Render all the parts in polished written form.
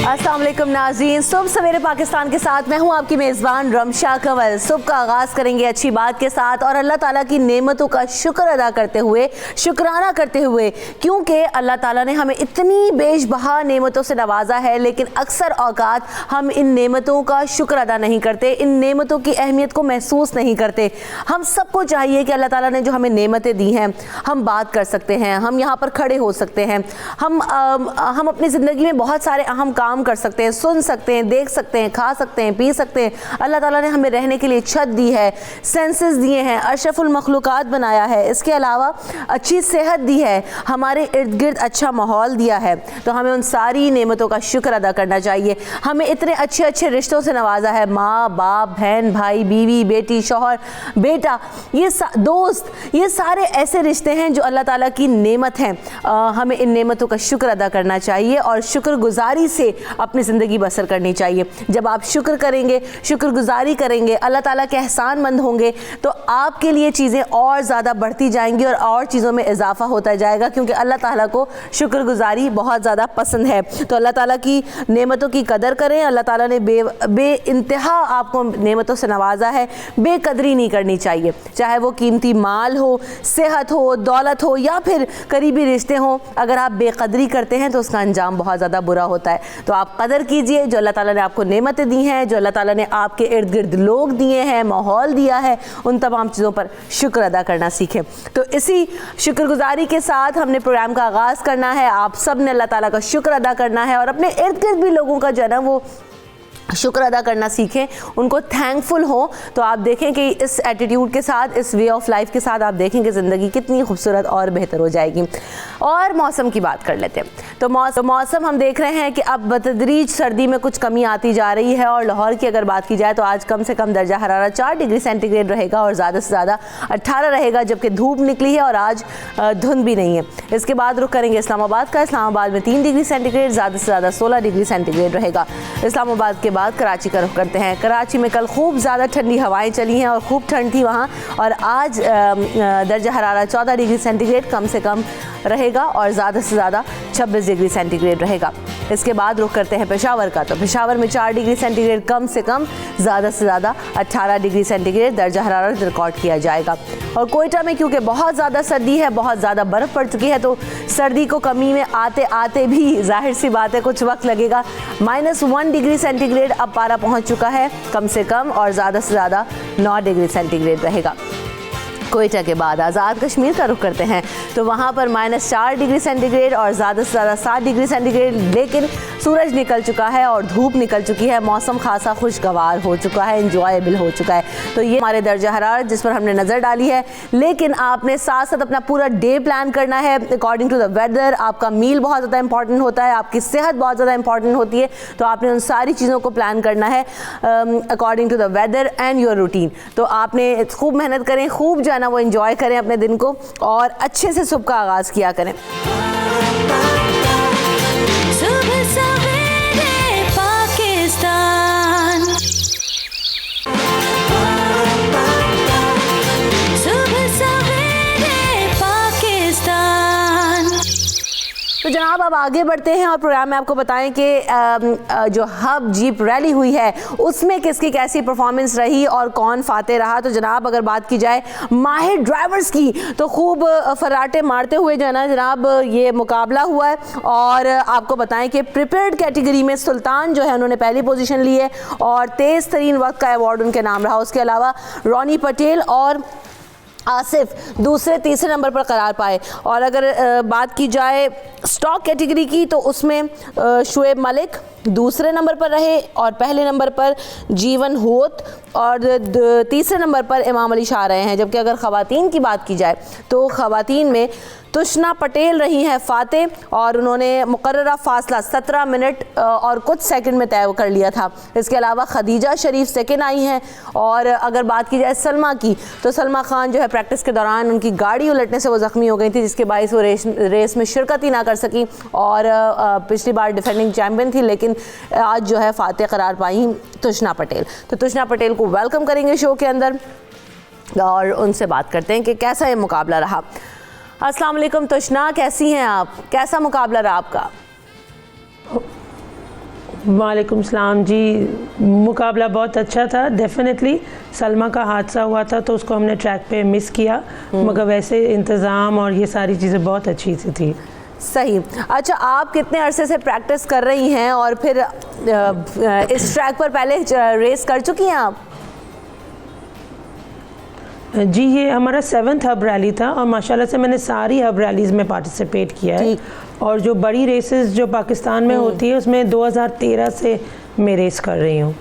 अस्सलामुअलैकुम नाज़रीन, सुबह सवेरे पाकिस्तान के साथ मैं हूं आपकी मेज़बान रमशा कंवल। सुबह का आगाज़ करेंगे अच्छी बात के साथ और अल्लाह ताला की नेमतों का शुक्र अदा करते हुए, शुक्राना करते हुए, क्योंकि अल्लाह ताला ने हमें इतनी बेशबहा नेमतों से नवाजा है, लेकिन अक्सर औकात हम इन नेमतों का शुक्र अदा नहीं करते, इन नेमतों की अहमियत को महसूस नहीं करते। हम सबको चाहिए कि अल्लाह ताला ने जो हमें नेमतें दी हैं, हम बात कर सकते हैं, हम यहाँ पर खड़े हो सकते हैं, हम अपनी ज़िंदगी में बहुत सारे अहम काम कर सकते हैं, सुन सकते हैं, देख सकते हैं, खा सकते हैं, पी सकते हैं। अल्लाह ताला ने हमें रहने के लिए छत दी है, सेंसेस दिए हैं, अशरफुल मखलूकात बनाया है, इसके अलावा अच्छी सेहत दी है, हमारे इर्द गिर्द अच्छा माहौल दिया है। तो हमें उन सारी नेमतों का शुक्र अदा करना चाहिए। हमें इतने अच्छे अच्छे रिश्तों से नवाजा है, माँ बाप, बहन भाई, बीवी, बेटी, शौहर, बेटा, ये दोस्त, ये सारे ऐसे रिश्ते हैं जो अल्लाह ताला की नेमत हैं। हमें इन नेमतों का शुक्र अदा करना चाहिए और शुक्रगुजारी से अपनी ज़िंदगी बसर करनी चाहिए। जब आप शुक्र करेंगे, शुक्रगुजारी करेंगे, अल्लाह ताला के एहसानमंद होंगे, तो आपके लिए चीज़ें और ज़्यादा बढ़ती जाएंगी और चीज़ों में इजाफा होता जाएगा, क्योंकि अल्लाह ताला को शुक्रगुजारी बहुत ज़्यादा पसंद है। तो अल्लाह ताला की नेमतों की कदर करें। अल्लाह ताला ने बे इंतहा आपको नेमतों से नवाजा है, बेकदरी नहीं करनी चाहिए। चाहे वो कीमती माल हो, सेहत हो, दौलत हो या फिर करीबी रिश्ते हों, अगर आप बेकदरी करते हैं तो उसका अंजाम बहुत ज़्यादा बुरा होता है। तो आप कदर कीजिए जो अल्लाह ताला ने आपको नेमतें दी हैं, जो अल्लाह ताला ने आपके इर्द गिर्द लोग दिए हैं, माहौल दिया है, उन तमाम चीज़ों पर शुक्र अदा करना सीखें। तो इसी शुक्रगुजारी के साथ हमने प्रोग्राम का आगाज़ करना है। आप सब ने अल्लाह ताला का शुक्र अदा करना है और अपने इर्द गिर्द भी लोगों का जो है ना वो शुक्र अदा करना सीखें, उनको थैंकफुल हो। तो आप देखें कि इस एटीट्यूड के साथ, इस वे ऑफ लाइफ के साथ आप देखें कि ज़िंदगी कितनी खूबसूरत और बेहतर हो जाएगी। और मौसम की बात कर लेते हैं। तो मौसम हम देख रहे हैं कि अब बतदरीज सर्दी में कुछ कमी आती जा रही है और लाहौर की अगर बात की जाए तो आज कम से कम दर्जा हरारत 4 डिग्री सेंटीग्रेड रहेगा और ज़्यादा से ज़्यादा 18 रहेगा, जबकि धूप निकली है और आज धुंध भी नहीं है। इसके बाद रुख करेंगे इस्लामाबाद का। इस्लामाबाद में 3 डिग्री सेंटीग्रेड, ज़्यादा से ज़्यादा 16 डिग्री सेंटीग्रेड रहेगा। इस्लामाबाद के बाद कराची का रुख करते हैं। कराची में कल खूब ज़्यादा ठंडी हवाएं चली हैं और खूब ठंड थी वहाँ, और आज दर्जा हरारत 14 डिग्री सेंटीग्रेड कम से कम रहेगा और ज़्यादा से ज़्यादा 26 डिग्री सेंटीग्रेड रहेगा। इसके बाद रुख करते हैं पेशावर का। तो पेशावर में 4 डिग्री सेंटीग्रेड कम से कम, ज़्यादा से ज़्यादा 18 डिग्री सेंटीग्रेड दर्जा हरारत रिकॉर्ड किया जाएगा। और कोयटा में क्योंकि बहुत ज़्यादा सर्दी है, बहुत ज़्यादा बर्फ़ पड़ चुकी है, तो सर्दी को कमी में आते आते भी जाहिर सी बात है कुछ वक्त लगेगा। -1 डिग्री सेंटीग्रेड अब पारा पहुँच चुका है कम से कम, और ज़्यादा से ज़्यादा 9 डिग्री सेंटीग्रेड रहेगा। कोयटा के बाद आज़ाद कश्मीर का रुख करते हैं। तो वहाँ पर -4 डिग्री सेंटीग्रेड और ज़्यादा से ज़्यादा 7 डिग्री सेंटीग्रेड, लेकिन सूरज निकल चुका है और धूप निकल चुकी है, मौसम खासा खुशगवार हो चुका है, इंजॉयबल हो चुका है। तो ये हमारे दर्जा हरारत जिस पर हमने नज़र डाली है, लेकिन आपने साथ साथ अपना पूरा डे प्लान करना है अकॉर्डिंग टू द वेदर। आपका मील बहुत ज़्यादा इंपॉर्टेंट होता है, आपकी सेहत बहुत ज़्यादा इंपॉर्टेंट होती है, तो आपने उन सारी चीज़ों को प्लान करना है according to the weather and your routine. तो आपने खूब मेहनत करें, खूब जो है ना वो एंजॉय करें अपने दिन को और अच्छे से सुबह का आगाज़ किया करें। सुबह सवेरे पाकिस्तान, सुबह सवेरे पाकिस्तान। तो जनाब अब आगे बढ़ते हैं और प्रोग्राम में आपको बताएं कि जो हब जीप रैली हुई है उसमें किसकी कैसी परफॉर्मेंस रही और कौन फाते रहा। तो जनाब अगर बात की जाए माहिर ड्राइवर्स की, तो खूब फर्राटे मारते हुए जो है ना जनाब ये मुकाबला हुआ है। और आपको बताएं कि प्रिपेयर्ड कैटेगरी में सुल्तान जो है उन्होंने पहली पोजीशन ली है और तेज़ तरीन वक्त का अवार्ड उनके नाम रहा। उसके अलावा रॉनी पटेल और आसिफ दूसरे तीसरे नंबर पर करार पाए। और अगर बात की जाए स्टॉक कैटेगरी की, तो उसमें शुएब मलिक दूसरे नंबर पर रहे और पहले नंबर पर जीवन होत और तीसरे नंबर पर इमाम अली शाह रहे हैं। जबकि अगर ख़वातीन की बात की जाए तो ख़वातीन में तुष्ना पटेल रही हैं फातेह और उन्होंने मुकर्ररा फासला 17 मिनट और कुछ सेकंड में तय कर लिया था। इसके अलावा खदीजा शरीफ सेकंड आई हैं। और अगर बात की जाए सलमा की, तो सलमा खान जो है प्रैक्टिस के दौरान उनकी गाड़ी उलटने से वो ज़ख्मी हो गई थी, जिसके बायस वो रेस में शिरकत ही ना कर सकी और पिछली बार डिफेंडिंग चैम्पियन थी, लेकिन आज जो है फातेह करार पाई तुष्ना पटेल। तो तुष्ना पटेल को वेलकम करेंगे शो के अंदर और उनसे बात करते हैं कि कैसा ये मुकाबला रहा। अस्सलाम वालेकुम तुष्ना, कैसी हैं आप? कैसा मुकाबला रहा आपका? वालेकुम सलाम जी, मुकाबला बहुत अच्छा था। डेफिनेटली सलमा का हादसा हुआ था तो उसको हमने ट्रैक पे मिस किया, मगर वैसे इंतज़ाम और ये सारी चीज़ें बहुत अच्छी सी थी। सही। अच्छा, आप कितने अरसे से प्रैक्टिस कर रही हैं और फिर इस ट्रैक पर पहले रेस कर चुकी हैं आप? जी, ये हमारा 7th हब रैली था और माशाल्लाह से मैंने सारी हब रैलीज़ में पार्टिसिपेट किया है। और जो बड़ी रेसेस जो पाकिस्तान में होती है उसमें 2013 से मैं रेस कर रही हूँ।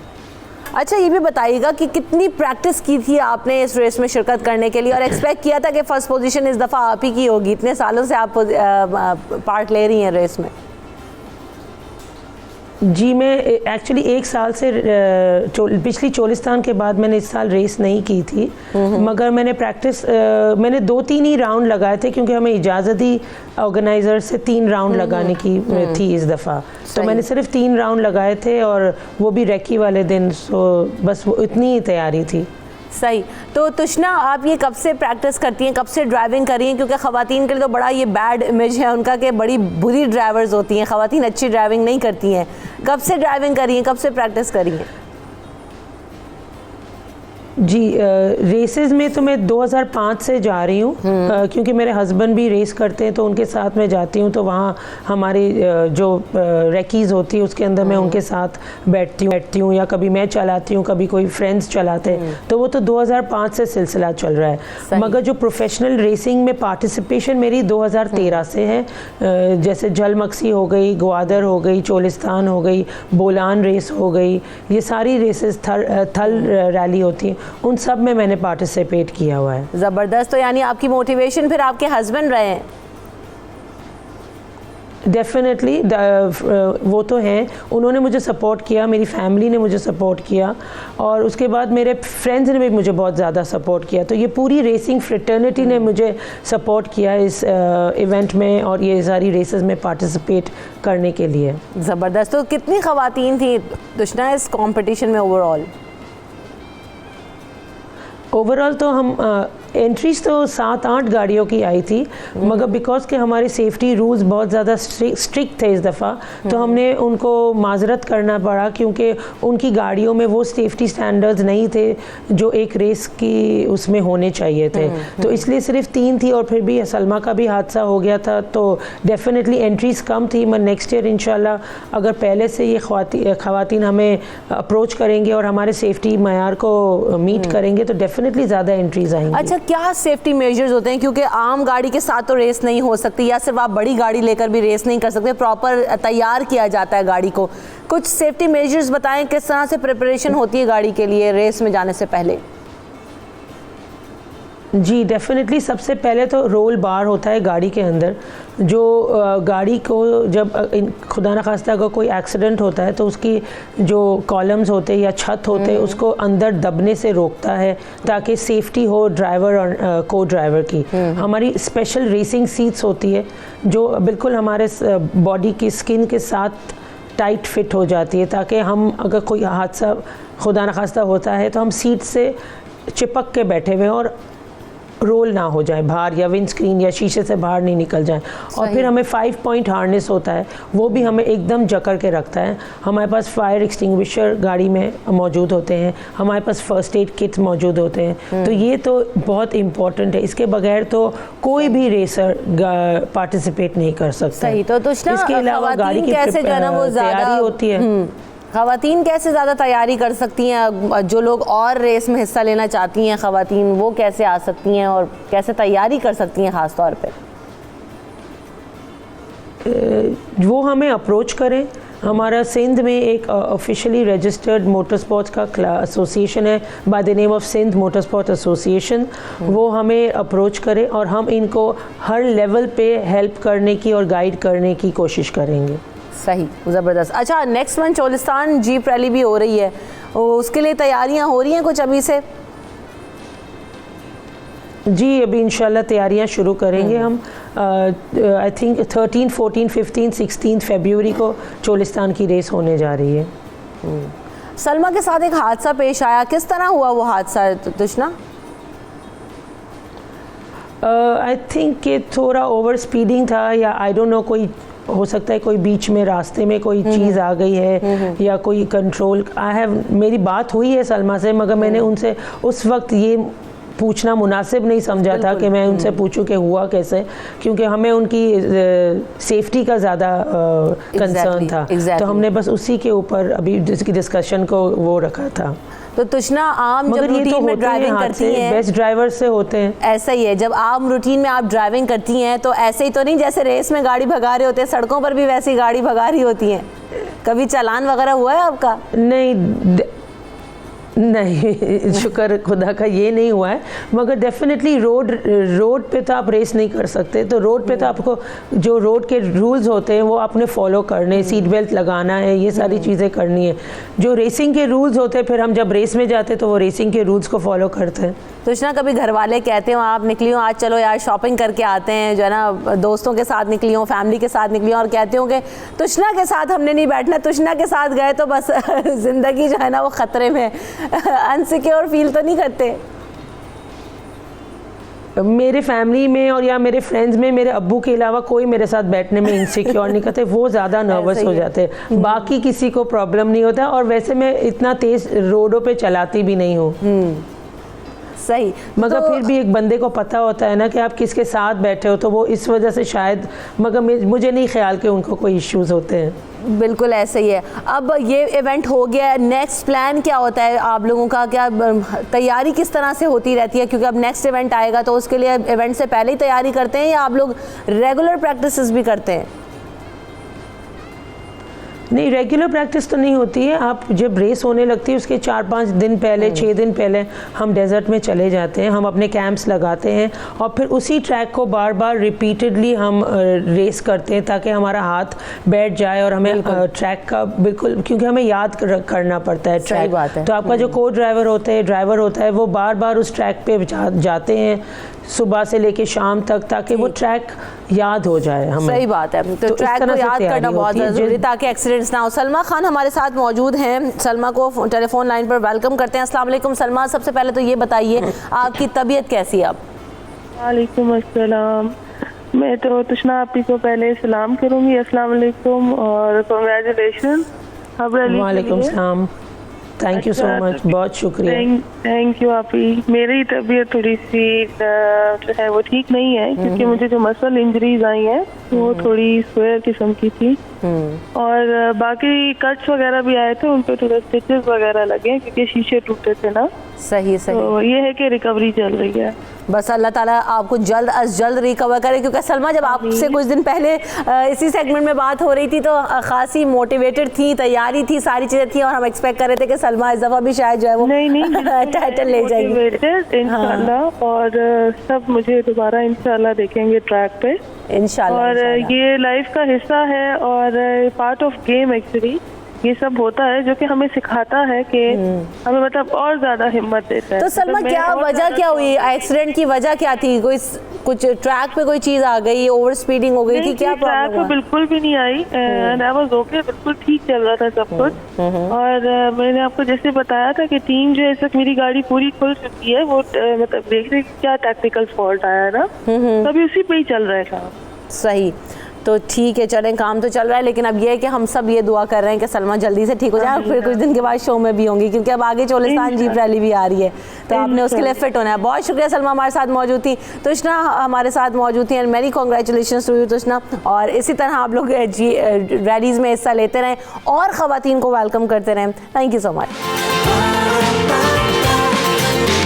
अच्छा, ये भी बताइएगा कि कितनी प्रैक्टिस की थी आपने इस रेस में शिरकत करने के लिए और एक्सपेक्ट किया था कि फ़र्स्ट पोजीशन इस दफ़ा आप ही की होगी? इतने सालों से आप पार्ट ले रही हैं रेस में। जी, मैं एक्चुअली 1 साल से पिछली चोलिस्तान के बाद मैंने इस साल रेस नहीं की थी, मगर मैंने प्रैक्टिस मैंने 2-3 ही राउंड लगाए थे क्योंकि हमें इजाज़त ही ऑर्गेनाइज़र से 3 राउंड लगाने की थी इस दफ़ा। तो मैंने सिर्फ 3 राउंड लगाए थे और वो भी रेकी वाले दिन। सो बस वो इतनी ही तैयारी थी। सही। तो तुष्ना, आप ये कब से प्रैक्टिस करती हैं, कब से ड्राइविंग कर रही हैं? क्योंकि ख़वातीन के लिए तो बड़ा ये बैड इमेज है उनका कि बड़ी बुरी ड्राइवर्स होती हैं, ख़वातीन अच्छी ड्राइविंग नहीं करती हैं। कब से ड्राइविंग कर रही हैं, कब से प्रैक्टिस कर रही हैं? जी, रेसेस में तो मैं 2005 से जा रही हूँ क्योंकि मेरे हस्बैंड भी रेस करते हैं तो उनके साथ मैं जाती हूँ। तो वहाँ हमारी जो रेकीज़ होती है उसके अंदर मैं उनके साथ बैठती हूँ या कभी मैं चलाती हूँ, कभी कोई फ्रेंड्स चलाते हैं। तो वो तो 2005 से सिलसिला चल रहा है, मगर जो प्रोफेशनल रेसिंग में पार्टिसिपेशन मेरी 2013 से है। जैसे जलमक्सी हो गई, ग्वादर हो गई, चोलिस्तान हो गई, बोलान रेस हो गई, ये सारी रेसेस थल रैली होती है, उन सब में मैंने पार्टिसिपेट किया हुआ है। ज़बरदस्त। तो यानी आपकी मोटिवेशन फिर आपके हस्बैंड रहे हैं? डेफिनेटली वो तो हैं, उन्होंने मुझे सपोर्ट किया, मेरी फैमिली ने मुझे सपोर्ट किया और उसके बाद मेरे फ्रेंड्स ने भी मुझे बहुत ज़्यादा सपोर्ट किया। तो ये पूरी रेसिंग फ्रेटर्निटी ने मुझे सपोर्ट किया इस इवेंट में और ये सारी रेसेस में पार्टिसिपेट करने के लिए। ज़बरदस्त। तो कितनी ख़वातीन थी तुष्ना इस कंपटीशन में ओवरऑल? ओवरऑल तो हम एंट्रीज तो 7-8 गाड़ियों की आई थी, मगर बिकॉज के हमारे सेफ्टी रूल्स बहुत ज़्यादा स्ट्रिक्ट थे इस दफ़ा, तो हमने उनको माजरत करना पड़ा क्योंकि उनकी गाड़ियों में वो सेफ्टी स्टैंडर्ड्स नहीं थे जो एक रेस की उसमें होने चाहिए थे। तो इसलिए सिर्फ 3 थी और फिर भी सलमा का भी हादसा हो गया था, तो डेफिनेटली एंट्रीज कम थी। मगर नेक्स्ट ईयर इंशाल्लाह अगर पहले से ये ख़वातीन हमें अप्रोच करेंगे और हमारे सेफ्टी मयार को मीट करेंगे तो डेफिनेटली ज़्यादा एंट्रीज आएंगी। अच्छा, क्या सेफ्टी मेजर्स होते हैं? क्योंकि आम गाड़ी के साथ तो रेस नहीं हो सकती या सिर्फ आप बड़ी गाड़ी लेकर भी रेस नहीं कर सकते, प्रॉपर तैयार किया जाता है गाड़ी को। कुछ सेफ्टी मेजर्स बताएं, किस तरह से प्रिपरेशन होती है गाड़ी के लिए रेस में जाने से पहले? जी, डेफिनेटली सबसे पहले तो रोल बार होता है गाड़ी के अंदर, जो गाड़ी को जब खुदा न खास्ता अगर कोई एक्सीडेंट होता है तो उसकी जो कॉलम्स होते हैं या छत होते हैं उसको अंदर दबने से रोकता है ताकि सेफ्टी हो ड्राइवर और को ड्राइवर की। हमारी स्पेशल रेसिंग सीट्स होती है जो बिल्कुल हमारे बॉडी की स्किन के साथ टाइट फिट हो जाती है ताकि हम अगर कोई हादसा खुदा न खास्ता होता है तो हम सीट से चिपक के बैठे हुए और रोल ना हो जाए बाहर या विंड स्क्रीन या शीशे से बाहर नहीं निकल जाए। और फिर हमें 5 पॉइंट हार्नेस होता है, वो भी हमें एकदम जकड़ के रखता है। हमारे पास फायर एक्सटिंग्विशर गाड़ी में मौजूद होते हैं, हमारे पास फर्स्ट एड किट्स मौजूद होते हैं। तो ये तो बहुत इम्पॉर्टेंट है, इसके बगैर तो कोई भी रेसर पार्टिसिपेट नहीं कर सकता। सही। तो इसके अलावा गाड़ी की तैयारी होती है। ख़वातीन कैसे ज़्यादा तैयारी कर सकती हैं? जो लोग और रेस में हिस्सा लेना चाहती हैं ख़वातीन, वो कैसे आ सकती हैं और कैसे तैयारी कर सकती हैं ख़ास तौर पे? वो हमें अप्रोच करें हमारा सिंध में एक ऑफिशियली रजिस्टर्ड मोटर स्पोर्ट्स का एसोसिएशन है by the name of Sindh motor sport association. वो हमें अप्रोच करे और हम इनको हर लेवल पे हेल्प करने की और गाइड करने की कोशिश करेंगे। सही, ज़बरदस्त। अच्छा, next month Cholistan jeep rally भी हो रही है, उसके लिए तैयारियां हो रही हैं कुछ अभी से? जी, अभी इंशाल्लाह तैयारियां शुरू करेंगे हम। आई थिंक 13, 14, 15, 16 फरवरी को चोलिस्तान की रेस होने जा रही है। सलमा के साथ एक हादसा पेश आया, किस तरह हुआ वो हादसा तुष्ना? आई थिंक कि थोड़ा ओवर स्पीडिंग था, या आई डोंट नो, कोई हो सकता है कोई बीच में रास्ते में कोई चीज़ आ गई है या कोई कंट्रोल। मेरी बात हुई है सलमा से, मगर मैंने उनसे उस वक्त ये पूछना मुनासिब नहीं समझा था कि मैं उनसे पूछूं कि हुआ कैसे, क्योंकि हमें उनकी सेफ्टी का ज़्यादा कंसर्न था। तो हमने बस उसी के ऊपर अभी जिसकी डिस्कशन को वो रखा था। तो तुष्ना, आम जब रूटीन में ड्राइविंग करती हैं, बेस्ट ड्राइवर से होते हैं, ऐसा ही है। जब आम रूटीन में आप ड्राइविंग करती हैं तो ऐसे ही तो नहीं जैसे रेस में गाड़ी भगा रहे होते हैं, सड़कों पर भी वैसी गाड़ी भगा रही होती हैं? कभी चालान वगैरह हुआ है आपका? नहीं, शुक्र खुदा का ये नहीं हुआ है, मगर डेफिनेटली रोड पे तो आप रेस नहीं कर सकते। तो रोड पे तो आपको जो रोड के रूल्स होते हैं वो आपने फॉलो करने, सीट बेल्ट लगाना है, ये सारी चीज़ें करनी है। जो रेसिंग के रूल्स होते हैं, फिर हम जब रेस में जाते हैं तो वो रेसिंग के रूल्स को फॉलो करते हैं। तुष्ना, कभी घर वाले कहते हो आप निकली हो आज चलो यार शॉपिंग करके आते हैं, जो है ना, दोस्तों के साथ निकली हो, फैमिली के साथ निकली हो, और कहते हो कि तुष्ना के साथ हमने नहीं बैठना, तुष्ना के साथ गए तो बस ज़िंदगी जो है ना वो ख़तरे में, अनसिक्योर फील तो नहीं करते? मेरे फैमिली में और या मेरे फ्रेंड्स में मेरे अब्बू के अलावा कोई मेरे साथ बैठने में इनसिक्योर नहीं करते, वो ज़्यादा नर्वस हो जाते हैं। बाकी किसी को प्रॉब्लम नहीं होता, और वैसे मैं इतना तेज़ रोडों पे चलाती भी नहीं हूँ। सही, मगर फिर भी एक बंदे को पता होता है ना कि आप किसके साथ बैठे हो, तो वो इस वजह से शायद, मगर मुझे नहीं ख्याल कि उनको कोई इश्यूज होते हैं। बिल्कुल ऐसे ही है। अब ये इवेंट हो गया, नेक्स्ट प्लान क्या होता है आप लोगों का? क्या तैयारी किस तरह से होती रहती है? क्योंकि अब नेक्स्ट इवेंट आएगा तो उसके लिए इवेंट से पहले ही तैयारी करते हैं या आप लोग रेगुलर प्रैक्टिसेस भी करते हैं? नहीं, रेगुलर प्रैक्टिस तो नहीं होती है। आप जब रेस होने लगती है उसके 4-5 दिन पहले, 6 दिन पहले हम डेजर्ट में चले जाते हैं, हम अपने कैंप्स लगाते हैं और फिर उसी ट्रैक को बार बार रिपीटेडली हम रेस करते हैं ताकि हमारा हाथ बैठ जाए और हमें ट्रैक का बिल्कुल, क्योंकि हमें याद करना पड़ता है ट्रैक। बात है। तो आपका जो को ड्राइवर होता है वो बार बार उस ट्रैक पे जाते हैं सुबह से लेके शाम तक, ताकि वो ट्रैक याद हो जाए हमें। सही बात है। तो ट्रैक को याद करना बहुत ज़रूरी है ताकि एक्सीडेंट्स ना हो। सलमा खान हमारे साथ मौजूद हैं, सलमा को टेलीफोन लाइन पर वेलकम करते हैं। अस्सलाम वालेकुम सलमा, सबसे पहले तो ये बताइए आपकी तबीयत कैसी है अब? वालेकुम अस्सलाम। मैं तो तुष्ना आपी को पहले सलाम करूँगी, अस्सलाम वालेकुम और कांग्रेचुलेशन। वालेकुम सलाम, थैंक यू सो मच, बहुत शुक्रिया। थैंक यू आपी। मेरी तबीयत थोड़ी सी जो है वो ठीक नहीं है, क्योंकि मुझे जो मसल इंजरीज आई हैं वो थोड़ी स्क्वायर किस्म की थी, और बाकी कट्स वगैरह भी आए थे, उन पे थोड़े स्टिचेस वगैरह लगे क्योंकि शीशे टूटे थे ना। सही। तो ये है कि रिकवरी चल रही है। बस अल्लाह ताला आपको जल्द अज जल्द रिकवर करे, क्योंकि सलमा जब आपसे कुछ दिन पहले इसी सेगमेंट में बात हो रही थी तो खासी मोटिवेटेड थी, तैयारी थी, सारी चीज़ें थी, और हम एक्सपेक्ट कर रहे थे कि सलमा इस दफ़ा भी शायद जो है वो टाइटल ले जाएगी इंशाल्लाह। और सब मुझे दोबारा इंशाल्लाह देखेंगे ट्रैक पे इंशाल्लाह। और ये लाइफ का हिस्सा है और पार्ट ऑफ गेम एक्चुअली ये सब होता है, जो कि हमें सिखाता है कि हमें मतलब और ज्यादा हिम्मत देता है। तो सलमा क्या वजह क्या हुई, एक्सीडेंट की वजह क्या थी? कोई कुछ ट्रैक पे कोई चीज आ गई, ओवर स्पीडिंग हो गई थी, क्या ट्रैक पे बिल्कुल भी नहीं आई, एंड आई वाज ओके, बिल्कुल ठीक चल रहा था सब कुछ। और मैंने आपको जैसे बताया था कि टीम जो है इस वक्त मेरी गाड़ी पूरी खुल चुकी है, वो मतलब देख रहे क्या टेक्निकल फॉल्ट आया ना, तभी उसी पे ही चल रहा है काम। सही, तो ठीक है, चलें, काम तो चल रहा है, लेकिन अब ये है कि हम सब ये दुआ कर रहे हैं कि सलमा जल्दी से ठीक हो जाए, फिर कुछ दिन के बाद शो में भी होंगी, क्योंकि अब आगे चोलिस्तान जीप रैली भी आ रही है, तो आपने उसके लिए फिट होना है। बहुत शुक्रिया सलमा हमारे साथ मौजूद थी। तुष्ना हमारे साथ मौजूद थी, एंड मेरी कॉन्ग्रेचुलेशन टू यू तुष्ना, और इसी तरह आप लोग रैलीज में हिस्सा लेते रहें और ख़वातीन को वेलकम करते रहें। Thank you so much.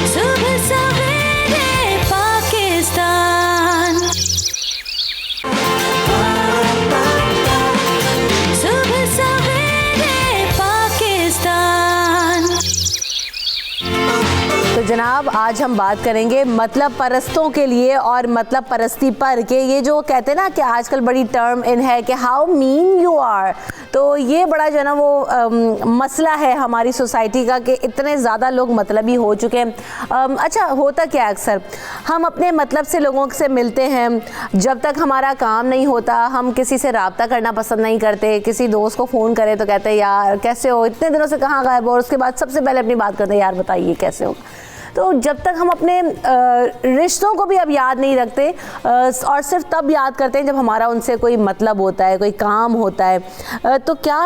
सुबह सवेरे जनाब आज हम बात करेंगे मतलब परस्तों के लिए और मतलब परस्ती पर के ये जो कहते हैं ना कि आजकल बड़ी टर्म इन है कि हाउ मीन यू आर, तो ये बड़ा जो है ना वो मसला है हमारी सोसाइटी का कि इतने ज़्यादा लोग मतलबी हो चुके हैं। अच्छा होता क्या अक्सर हम अपने मतलब से लोगों से मिलते हैं, जब तक हमारा काम नहीं होता हम किसी से रब्ता करना पसंद नहीं करते, किसी दोस्त को फ़ोन करें तो कहते हैं यार कैसे हो, इतने दिनों से कहाँ गायब हो, और उसके बाद सबसे पहले अपनी बात करते हैं यार बताइए कैसे हो। तो जब तक हम अपने रिश्तों को भी अब याद नहीं रखते और सिर्फ तब याद करते हैं जब हमारा उनसे कोई मतलब होता है, कोई काम होता है, तो क्या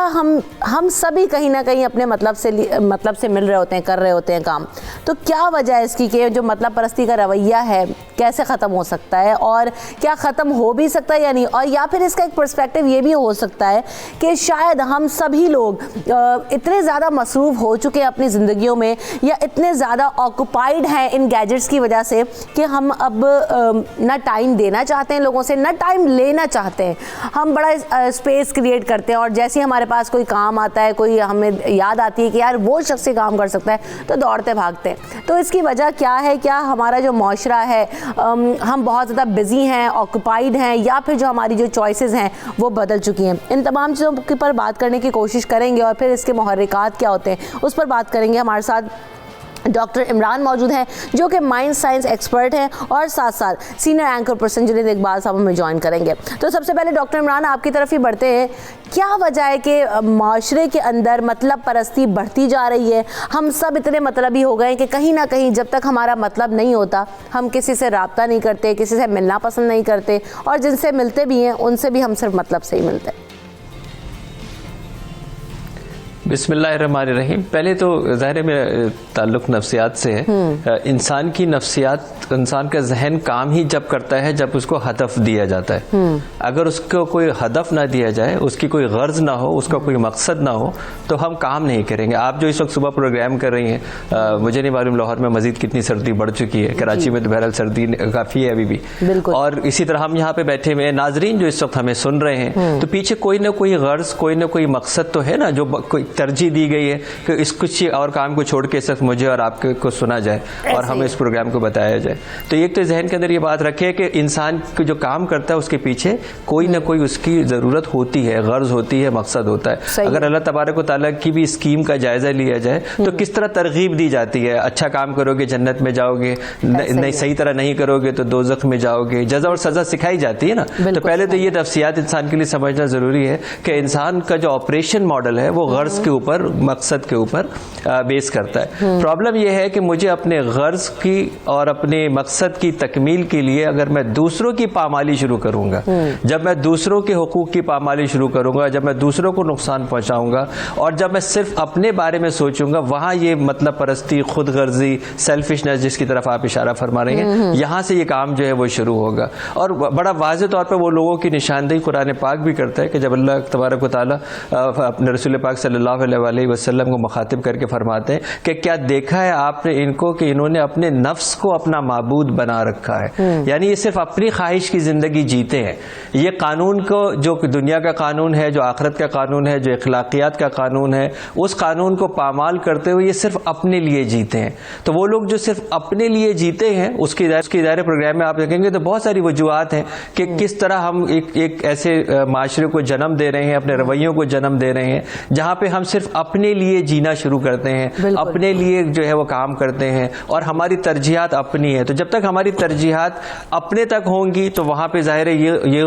हम सभी कहीं ना कहीं अपने मतलब से मिल रहे होते हैं, कर रहे होते हैं काम। तो क्या वजह है इसकी कि जो मतलब परस्ती का रवैया है कैसे ख़त्म हो सकता है, और क्या ख़त्म हो भी सकता है या नहीं, और या फिर इसका एक पर्सपेक्टिव ये भी हो सकता है कि शायद हम सभी लोग इतने ज़्यादा मसरूफ़ हो चुके हैं अपनी ज़िंदगियों में या इतने ज़्यादा ऑक्यूपाइड हैं इन गैजेट्स की वजह से कि हम अब ना टाइम देना चाहते हैं लोगों से, ना टाइम लेना चाहते हैं। हम बड़ा स्पेस क्रिएट करते हैं और जैसे ही हमारे पास कोई काम आता है, कोई हमें याद आती है कि यार वो शख्स काम कर सकता है, तो दौड़ते भागते हैं। तो इसकी वजह क्या है? क्या हमारा जो मुआशरा है हम बहुत ज़्यादा बिजी हैं, ऑक्यूपाइड हैं, या फिर जो हमारी जो चॉइसेस हैं वो बदल चुकी हैं? इन तमाम चीज़ों के पर बात करने की कोशिश करेंगे और फिर इसके मुहर्रिकात क्या होते हैं उस पर बात करेंगे। हमारे साथ डॉक्टर इमरान मौजूद हैं जो कि माइंड साइंस एक्सपर्ट हैं और साथ साथ senior anchor person Junaid Iqbal साहब हमें ज्वाइन करेंगे। तो सबसे पहले डॉक्टर इमरान आपकी तरफ ही बढ़ते हैं, क्या वजह है कि माशरे के अंदर मतलब परस्ती बढ़ती जा रही है? हम सब इतने मतलबी हो गए हैं कि कहीं ना कहीं जब तक हमारा मतलब नहीं होता हम किसी से रब्ता नहीं करते, किसी से मिलना पसंद नहीं करते, और जिनसे मिलते भी हैं उनसे भी हम सिर्फ मतलब से ही मिलते हैं। बिस्मिल्लाहिर्रहमानिर्रहीम। पहले तो ज़ाहिर है मेरा ताल्लुक़ नफ्सियात से है। इंसान की नफ्सियात, इंसान का जहन काम ही जब करता है जब उसको हदफ दिया जाता है। अगर उसको कोई हदफ ना दिया जाए, उसकी कोई गर्ज ना हो, उसका कोई मकसद ना हो, तो हम काम नहीं करेंगे। आप जो इस वक्त सुबह प्रोग्राम कर रही हैं, मुझे नहीं मालूम लाहौर में मजीद कितनी सर्दी बढ़ चुकी है, कराची में तो बहरहाल सर्दी काफ़ी है अभी भी, और इसी तरह हम यहाँ पे बैठे हुए हैं, नाजरीन जो इस वक्त हमें सुन रहे हैं, तो पीछे कोई ना कोई गर्ज, कोई ना कोई मकसद तो है ना, जो कोई तरजीह दी गई है कि इस कुछ और काम को छोड़ के सिर्फ मुझे और आपको सुना जाए और हमें इस प्रोग्राम को बताया जाए। तो एक तो जहन के अंदर ये बात रखे कि इंसान को जो काम करता है उसके पीछे कोई ना कोई उसकी ज़रूरत होती है, गर्ज होती है, मकसद होता है। अगर अल्लाह तबारक व तआला की भी स्कीम का जायज़ा लिया जाए तो किस तरह तरगीब दी जाती है, अच्छा काम करोगे जन्नत में जाओगे, नहीं सही तरह नहीं करोगे तो दोज़ख में जाओगे, जज़ा और सज़ा सिखाई जाती है ना। तो पहले तो ये नफ्सियात इंसान के लिए समझना ज़रूरी है कि इंसान का जो ऑपरेशन मॉडल है वो गर्ज के ऊपर, मकसद के ऊपर बेस करता है। प्रॉब्लम यह है कि मुझे अपने गर्ज की और अपने मकसद की तकमील के लिए अगर मैं दूसरों की पामाली शुरू करूंगा, जब मैं दूसरों के हुकूक की पामाली शुरू करूंगा, जब मैं दूसरों को नुकसान पहुंचाऊंगा और जब मैं सिर्फ अपने बारे में सोचूंगा, वहां ये मतलब परस्ती, खुद गर्जी, सेल्फिशनेस जिसकी तरफ आप इशारा फरमा रहे हैं, यहां से ये काम जो है वो शुरू होगा। और बड़ा वाज़ेह तौर पर वो लोगों की निशानदेही कुरान पाक भी करता है कि जब अल्लाह तबारक व तआला अपने रसूल पाक सल्लल्लाहु अलैहि वसल्लम को मुखातिब करके फरमाते हैं कि क्या देखा है आपने इनको कि इन्होंने अपने नफ्स को अपना माबूद बना रखा है, यानी ये सिर्फ अपनी ख्वाहिश की जिंदगी जीते हैं। ये कानून को, जो दुनिया का कानून है, जो आखिरत का कानून है, जो अखलाकियात का कानून है, उस कानून को पामाल करते हुए ये सिर्फ अपने लिए जीते हैं। तो वो लोग जो सिर्फ अपने लिए जीते हैं उसके दायरे प्रोग्राम में आप देखेंगे तो बहुत सारी वजूहात हैं कि किस तरह हम एक ऐसे माशरे को जन्म दे रहे हैं, अपने रवैयों को जन्म दे रहे हैं जहाँ पे हम सिर्फ अपने लिए जीना शुरू करते हैं, अपने लिए जो है वो काम करते हैं और हमारी तरजीहात अपनी है। तो जब तक हमारी तरजीहात अपने तक होंगी तो वहाँ पे जाहिर है ये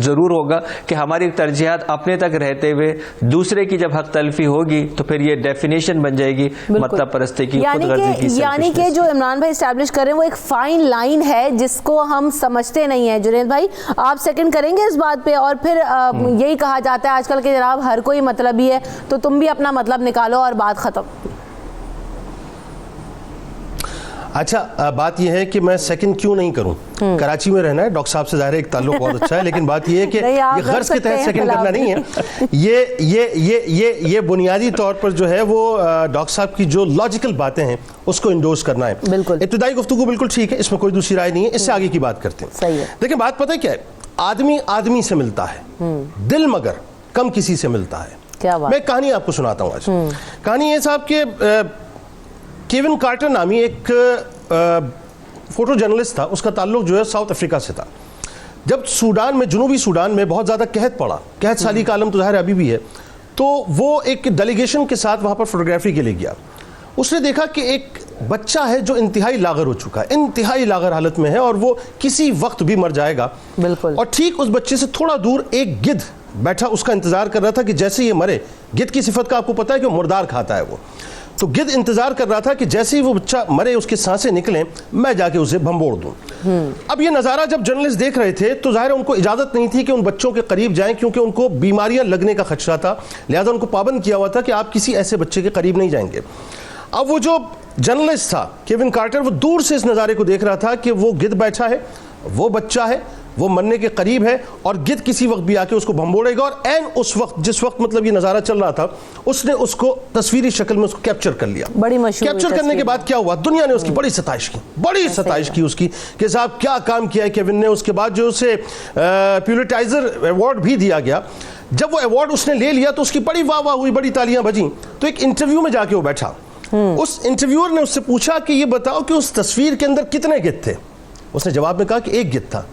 ज़रूर होगा कि हमारी तरजीहात अपने तक रहते हुए दूसरे की जब हक तलफी होगी तो फिर ये डेफिनेशन बन जाएगी मतलब परस्ती की, खुद गर्जी की। यानी कि जो इमरान भाई एस्टैब्लिश कर रहे हैं वो एक फाइन लाइन है जिसको हम समझते नहीं है। जुनैद भाई आप सेकंड करेंगे इस बात पे? और फिर यही कहा जाता है आजकल के जनाब हर कोई मतलबी है, तो तुम भी अपना मतलब निकालो और बात खत्म। अच्छा, बात यह है कि मैं सेकंड क्यों नहीं करूं? कराची में रहना है, डॉक्टर साहब से ज़ाहिर एक ताल्लुक बहुत अच्छा है, लेकिन बात यह है कि ये गर्ज के तहत सेकंड करना नहीं है। ये बुनियादी तौर पर जो है वो डॉक्टर साहब की जो लॉजिकल बातें हैं उसको इंडोर्स करना है। बिल्कुल इब्तिदाई गुफ्तगू बिल्कुल ठीक है, इसमें कोई दूसरी राय नहीं है। इससे आगे की बात करते हैं। सही है। देखिए बात पता है क्या है, आदमी आदमी से मिलता है, दिल मगर कम किसी से मिलता है। क्या बात? मैं कहानी आपको सुनाता हूँ आज। कहानी ये साहब के केविन कार्टर नामी एक फोटो जर्नलिस्ट था, उसका ताल्लुक जो है साउथ अफ्रीका से था। जब सूडान में, जनूबी सूडान में बहुत ज़्यादा कहत पड़ा, कहत साली का आलम तो ज़ाहिर अभी भी है, तो वो एक डेलीगेशन के साथ वहाँ पर फोटोग्राफी के लिए गया। उसने देखा कि एक बच्चा है जो इंतहाई लागर हो चुका है, इंतहाई लागर हालत में है और वो किसी वक्त भी मर जाएगा। बिल्कुल। और ठीक उस बच्चे से थोड़ा दूर एक गिद्ध बैठा उसका इंतजार कर रहा था कि जैसे ये मरे, गिद्ध की सिफत का आपको पता है कि मुर्दार खाता है वो, तो गिद्ध इंतजार कर रहा था कि जैसे ही वो बच्चा मरे, उसकी सांसें निकलें, मैं जाके उसे भंबोड़ दूं। अब ये नज़ारा जब जर्नलिस्ट देख रहे थे तो जाहिर है उनको इजाज़त नहीं थी कि उन बच्चों के करीब जाएं, क्योंकि उनको बीमारियां लगने का खदशा था, लिहाजा उनको पाबंद किया हुआ था कि आप किसी ऐसे बच्चे के करीब नहीं जाएंगे। अब वो जो जर्नलिस्ट था केविन कार्टर, वो दूर से इस नज़ारे को देख रहा था कि वो गिद्ध बैठा है, वो बच्चा है, वो मरने के करीब है और गिद्ध किसी वक्त भी आके उसको भंबोड़ेगा। और एन उस वक्त, जिस वक्त मतलब ये नज़ारा चल रहा था, उसने उसको तस्वीरी शक्ल में उसको कैप्चर कर लिया। बड़ी मशहूर कैप्चर करने के बाद क्या हुआ, दुनिया ने उसकी बड़ी सताइश की, बड़ी सताइश की उसकी कि साहब क्या काम किया है केविन ने। उसके बाद जो उसे प्यूलिटाइजर अवार्ड भी दिया गया। जब वो अवार्ड उसने ले लिया तो उसकी बड़ी वाह वाह हुई, बड़ी तालियां बजी। तो एक इंटरव्यू में जाके वो बैठा, उस इंटरव्यूअर ने उससे पूछा कि ये बताओ कि उस तस्वीर के अंदर कितने गिद्ध थे। उसने जवाब में कहा कि एक गिद्ध था।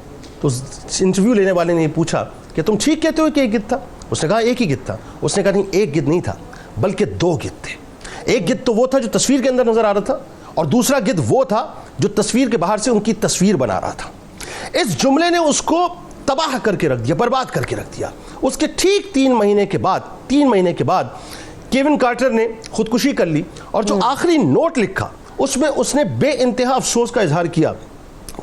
तो उस इंटरव्यू लेने वाले ने पूछा कि तुम ठीक कहते हो कि एक गिद्ध था? उसने कहा एक ही गिद्ध था। उसने कहा नहीं, एक गिद्ध नहीं था, बल्कि दो गिद्ध थे। एक गिद्ध तो वो था जो तस्वीर के अंदर नजर आ रहा था, और दूसरा गिद्ध वो था जो तस्वीर के बाहर से उनकी तस्वीर बना रहा था। इस जुमले ने उसको तबाह करके रख दिया, बर्बाद करके रख दिया। उसके ठीक 3 महीने के बाद केविन कार्टर ने खुदकुशी कर ली, और जो आखिरी नोट लिखा उसमें उसने बेइंतहा अफसोस का इजहार किया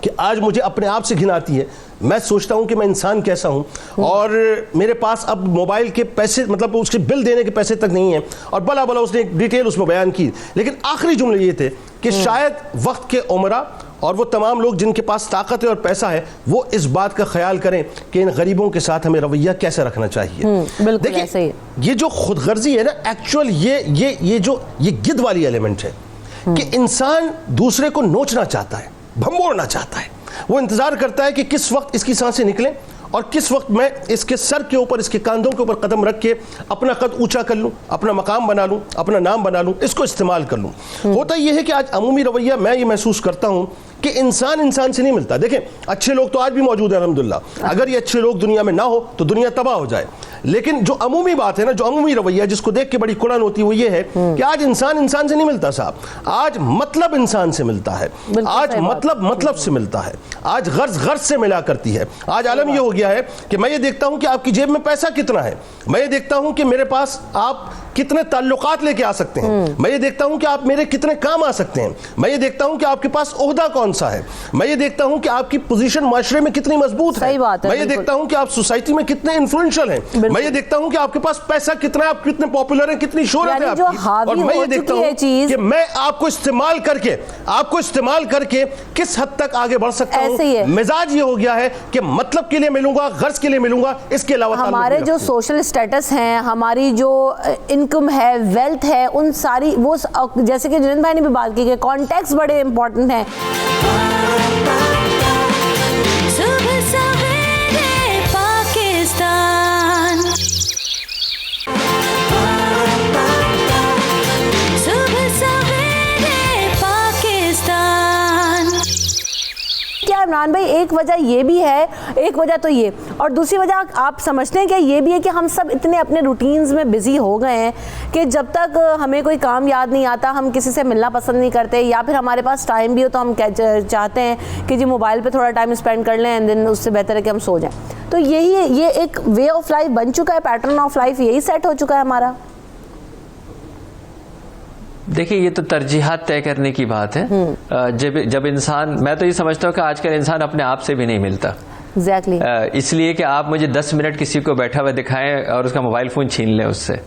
कि आज मुझे अपने आप से घिन आती है। मैं सोचता हूं कि मैं इंसान कैसा हूं, और मेरे पास अब मोबाइल के पैसे, मतलब उसके बिल देने के पैसे तक नहीं है। और बला बला उसने एक डिटेल उसमें बयान की, लेकिन आखिरी जुमले ये थे कि शायद वक्त के उमरा और वो तमाम लोग जिनके पास ताकत है और पैसा है, वो इस बात का ख्याल करें कि इन गरीबों के साथ हमें रवैया कैसे रखना चाहिए। देखिए, ये जो खुदगर्जी है ना, एक्चुअल ये गिद्ध वाली एलिमेंट है कि इंसान दूसरे को नोचना चाहता है, भंबोड़ना चाहता है। वो इंतजार करता है कि किस वक्त इसकी सांसें निकलें और किस वक्त मैं इसके सर के ऊपर, इसके कंधों के ऊपर कदम रख के अपना कद ऊंचा कर लूं, अपना मकाम बना लूं, अपना नाम बना लूं, इसको इस्तेमाल कर लूं। होता यह है कि आज अमूमी रवैया, मैं ये महसूस करता हूं कि इंसान से नहीं मिलता। देखें, अच्छे लोग तो आज भी मौजूद हैं अल्हम्दुलिल्लाह, अगर ये अच्छे लोग दुनिया में ना हो तो दुनिया तबाह हो जाए। लेकिन जो अमूमी बात है ना, जो अमूमी रवैया जिसको देख के बड़ी कुड़न होती है, वो ये है कि आज इंसान से नहीं मिलता साहब, आज मतलब इंसान से मिलता है, आज मतलब से मिलता है, आज गर्ज से मिला करती है। आज आलम ये हो गया है कि मैं ये देखता हूं कि आपकी जेब में पैसा कितना है, मैं ये देखता हूं कि मेरे पास आप कितने ताल्लुकात लेके आ सकते हैं, मैं ये देखता हूं कि आप मेरे कितने काम आ सकते हैं, मैं ये देखता हूं कि आपके पास ओहदा कौन सा है, मैं ये देखता हूं कि आपकी पोजीशन माशरे में कितनी मजबूत है, मैं ये देखता हूं कि आप सोसाइटी में कितने इन्फ्लुएंशियल हैं, मैं ये देखता हूं कि आपके पास पैसा कितना है, आप कितने पॉपुलर हैं, कितनी शोहरत है आपकी, और मैं ये देखता हूं कि मैं आपको इस्तेमाल करके किस हद तक आगे बढ़ सकता हूं। मिजाज ये हो गया है कि मतलब के लिए मिलूंगा, गर्ज के लिए मिलूंगा, इसके अलावा हमारे जो सोशल स्टेटस हैं, हमारी जो इनकम है, वेल्थ है, उन सारी वो, जैसे कि जुनैद भाई ने भी बात की कि कॉन्टेक्स्ट बड़े इंपॉर्टेंट हैं। सुबह सवेरे पाकिस्तान, सुबह सवेरे पाकिस्तान। क्या इमरान भाई, एक वजह ये भी है, एक वजह तो ये, और दूसरी वजह आप समझते हैं क्या ये भी है कि हम सब इतने अपने रूटीन्स में बिजी हो गए हैं कि जब तक हमें कोई काम याद नहीं आता, हम किसी से मिलना पसंद नहीं करते, या फिर हमारे पास टाइम भी हो तो हम चाहते हैं कि जी मोबाइल पे थोड़ा टाइम स्पेंड कर लें, एंड देन उससे बेहतर है कि हम सो जाएं। तो ये एक वे ऑफ लाइफ बन चुका है, पैटर्न ऑफ लाइफ यही सेट हो चुका है हमारा। देखिए, ये तो तरजीहात तय करने की बात है। जब इंसान, मैं तो ये समझता हूँ कि आजकल इंसान अपने आप से भी नहीं मिलता। Exactly. इसलिए कि आप मुझे 10 मिनट किसी को बैठा हुआ दिखाएं और उसका मोबाइल फोन छीन लें उससे,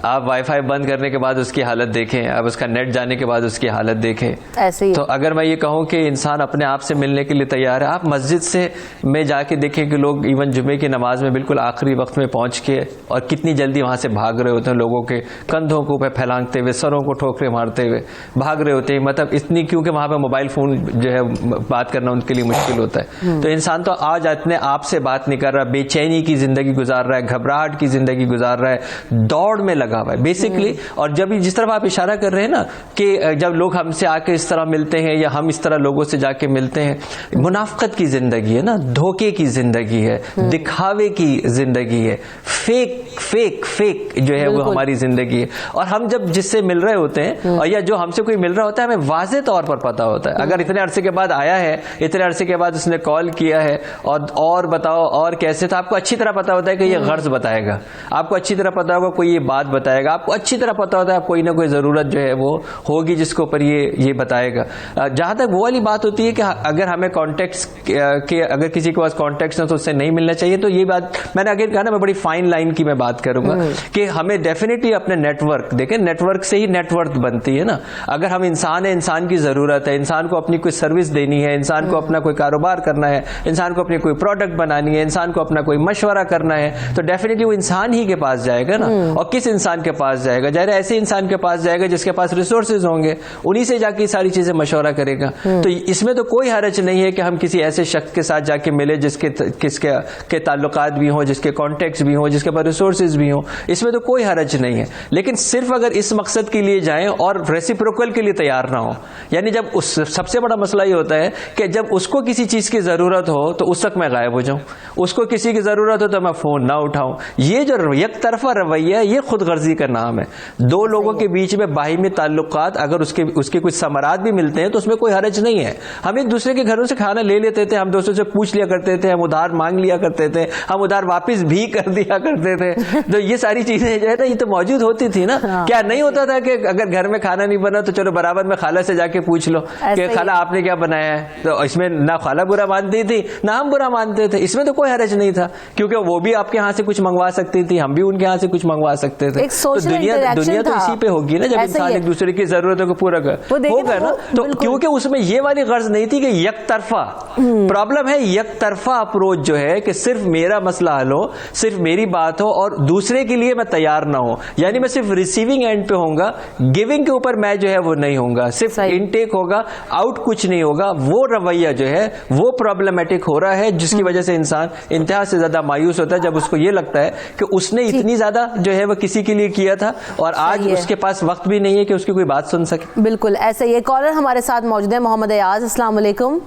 आप वाईफाई बंद करने के बाद उसकी हालत देखें, अब उसका नेट जाने के बाद उसकी हालत देखें। ऐसे ही। तो अगर मैं ये कहूँ कि इंसान अपने आप से मिलने के लिए तैयार है, आप मस्जिद से में जाके देखें कि लोग इवन जुमे की नमाज में बिल्कुल आखिरी वक्त में पहुंच के और कितनी जल्दी वहां से भाग रहे होते हैं, लोगों के कंधों को पे फैलांगते हुए, सरों को ठोकरे मारते हुए भाग रहे होते हैं। मतलब इतनी, क्योंकि वहां पे मोबाइल फोन जो है बात करना उनके लिए मुश्किल होता है। तो इंसान तो आज अपने आप से बात नहीं कर रहा, बेचैनी की जिंदगी गुजार रहा है, घबराहट की जिंदगी गुजार रहा है, दौड़ में लगा लगा हुआ है बेसिकली। और जब जिस तरह आप इशारा कर रहे हैं ना कि जब लोग हमसे आके इस तरह मिलते हैं या हम इस तरह लोगों से जाके मिलते हैं, मुनाफकत की जिंदगी है ना, धोखे की जिंदगी है, दिखावे की जिंदगी है, फेक जो है वो हमारी जिंदगी है। और हम जब जिससे मिल रहे होते हैं और या जो हमसे कोई मिल रहा होता है, हमें वाज़ेह तौर पर पता होता है। अगर इतने अरसे के बाद आया है, इतने अरसे के बाद उसने कॉल किया है और बताओ और कैसे, तो आपको अच्छी तरह पता होता है कि ये गर्ज बताएगा, आपको अच्छी तरह पता होगा कोई ये बात बताएगा, आपको अच्छी तरह पता होता है कोई ना कोई ज़रूरत जो है वो होगी जिसके ऊपर ये बताएगा। जहाँ तक वो वाली बात होती है कि अगर हमें कॉन्टेक्स्ट के, अगर किसी के पास कॉन्टेक्ट है तो उससे नहीं मिलना चाहिए, तो ये बात मैंने आगे कहा ना, मैं बड़ी फाइन लाइन की मैं बात करूंगा कि हमें डेफिनेटली अपने नेटवर्क, देखें नेटवर्क से ही नेटवर्थ बनती है ना। अगर हम इंसान है, इंसान की ज़रूरत है, इंसान को अपनी कोई सर्विस देनी है, इंसान को अपना कोई कारोबार करना है, इंसान को अपनी कोई प्रोडक्ट बनानी है, इंसान को अपना कोई मशवरा करना है, तो डेफिनेटली वो इंसान ही के पास जाएगा ना। और किस इंसान के पास जाएगा? जाहिर है ऐसे इंसान के पास जाएगा जिसके पास रिसोर्सेज होंगे, उन्हीं से जाके सारी चीजें मशवरा करेगा। तो इसमें तो कोई हरज नहीं है कि हम किसी ऐसे शख्स के साथ जाके मिले जिसके ताल्लुकात भी हों, जिसके कॉन्टेक्ट्स भी हों, जिसके पास रिसोर्सेज भी हों, इसमें तो कोई हरज नहीं है। लेकिन सिर्फ अगर इस मकसद के लिए जाएं और रेसिप्रोकल के लिए तैयार ना हो, यानी जब उस सबसे बड़ा मसला ये होता है कि जब उसको किसी चीज की जरूरत हो तो उस वक्त मैं गायब हो जाऊं, उसको किसी की जरूरत हो तो मैं फोन ना उठाऊं। ये जो एक तरफा रवैया है, ये खुद गर्जी का नाम है। दो लोगों के बीच में बाहिमी ताल्लुकात अगर उसके कुछ समरात भी मिलते हैं तो उसमें कोई हरज नहीं है। हम एक दूसरे के घरों से खाना ले लेते थे, हम दोस्तों से पूछ लिया करते थे, हम उधार मांग लिया करते थे, हम उधार वापिस भी कर दिया करते थे। तो ये सारी चीजें जो है ना, ये तो मौजूद होती थी ना। क्या नहीं होता था कि अगर घर में खाना नहीं बना तो चलो बराबर में खाला से जाके पूछ लो कि खाला आपने क्या बनाया है, तो इसमें ना खाला बुरा मानती थी ना हम बुरा मानते थे, इसमें तो कोई हरज नहीं था, क्योंकि वो भी आपके यहाँ से कुछ मंगवा सकती थी, हम भी उनके यहाँ से कुछ मंगवा सकते थे। तो दुनिया तो इसी पे होगी ना, जब इंसान एक दूसरे की जरूरतों को पूरा होगा ना। तो क्योंकि उसमें ये वाली गर्ज नहीं थी कि एक तरफा प्रॉब्लम है, एक तरफा अप्रोच जो है कि सिर्फ मेरा मसला हल हो, सिर्फ मेरी बात हो और दूसरे के लिए मैं तैयार ना हो, यानी मैं सिर्फ रिसीविंग एंड पे होऊंगा, गिविंग के ऊपर मैं जो है वो नहीं होऊंगा, सिर्फ इनटेक होगा, आउट कुछ नहीं होगा। वो रवैया जो है वो प्रॉब्लमेटिक हो रहा है, जिसकी वजह से इंसान इंतहा से ज्यादा मायूस होता है जब उसको ये लगता है कि उसने इतनी ज्यादा जो है वो किसी के लिए किया था और आज उसके पास वक्त भी नहीं है कि उसकी कोई बात सुन सके। बिल्कुल ऐसे ही। कॉलर हमारे साथ मौजूद है मोहम्मद अयाज। अस्सलाम वालेकुम।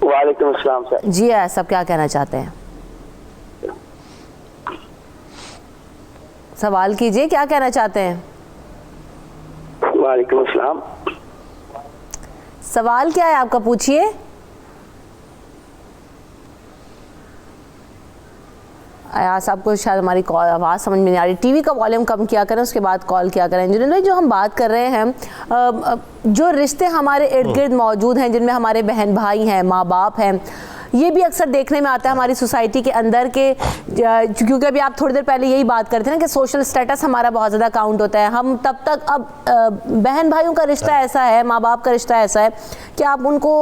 वालेकुम अस्सलाम सर। जी सब क्या कहना चाहते हैं? सवाल कीजिए, क्या कहना चाहते हैं? वालेकुम अस्सलाम। सवाल क्या है आपका, पूछिए। अयाज आपको शायद हमारी कॉल आवाज़ समझ में नहीं आ रही, टीवी का वॉल्यूम कम किया करें, उसके बाद कॉल किया करें। इंजीनियर भाई, जो हम बात कर रहे हैं, जो रिश्ते हमारे इर्द गिर्द मौजूद हैं, जिनमें हमारे बहन भाई हैं, माँ बाप हैं, ये भी अक्सर देखने में आता है हमारी सोसाइटी के अंदर के, क्योंकि अभी आप थोड़ी देर पहले यही बात करते हैं ना कि सोशल स्टेटस हमारा बहुत ज़्यादा काउंट होता है। हम तब तक, अब बहन भाइयों का रिश्ता ऐसा है, माँ बाप का रिश्ता ऐसा है कि आप उनको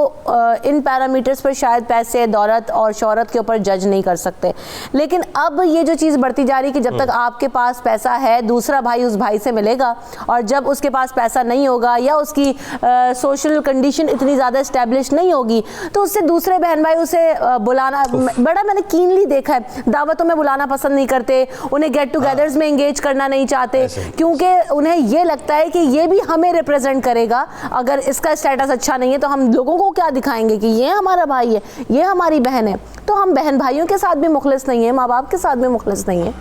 इन पैरामीटर्स पर शायद पैसे, दौलत और शोहरत के ऊपर जज नहीं कर सकते। लेकिन अब ये जो चीज़ बढ़ती जा रही है कि जब तक आपके पास पैसा है, दूसरा भाई उस भाई से मिलेगा, और जब उसके पास पैसा नहीं होगा या उसकी सोशल कंडीशन इतनी ज़्यादा इस्टेब्लिश नहीं होगी, तो उससे दूसरे बहन भाई उसे बुलाना, बड़ा मैंने कीनली देखा है, दावतों में बुलाना पसंद नहीं करते, उन्हें गेट टुगेदर्स में एंगेज करना नहीं चाहते, क्योंकि उन्हें ये लगता है कि ये भी हमें रिप्रेजेंट करेगा। अगर इसका स्टेटस अच्छा नहीं है तो हम लोगों को क्या दिखाएंगे कि ये हमारा भाई है, ये हमारी बहन है। तो हम बहन भाइयों के साथ भी मुखलिस नहीं है, माँ बाप के साथ भी मुखलिस नहीं है।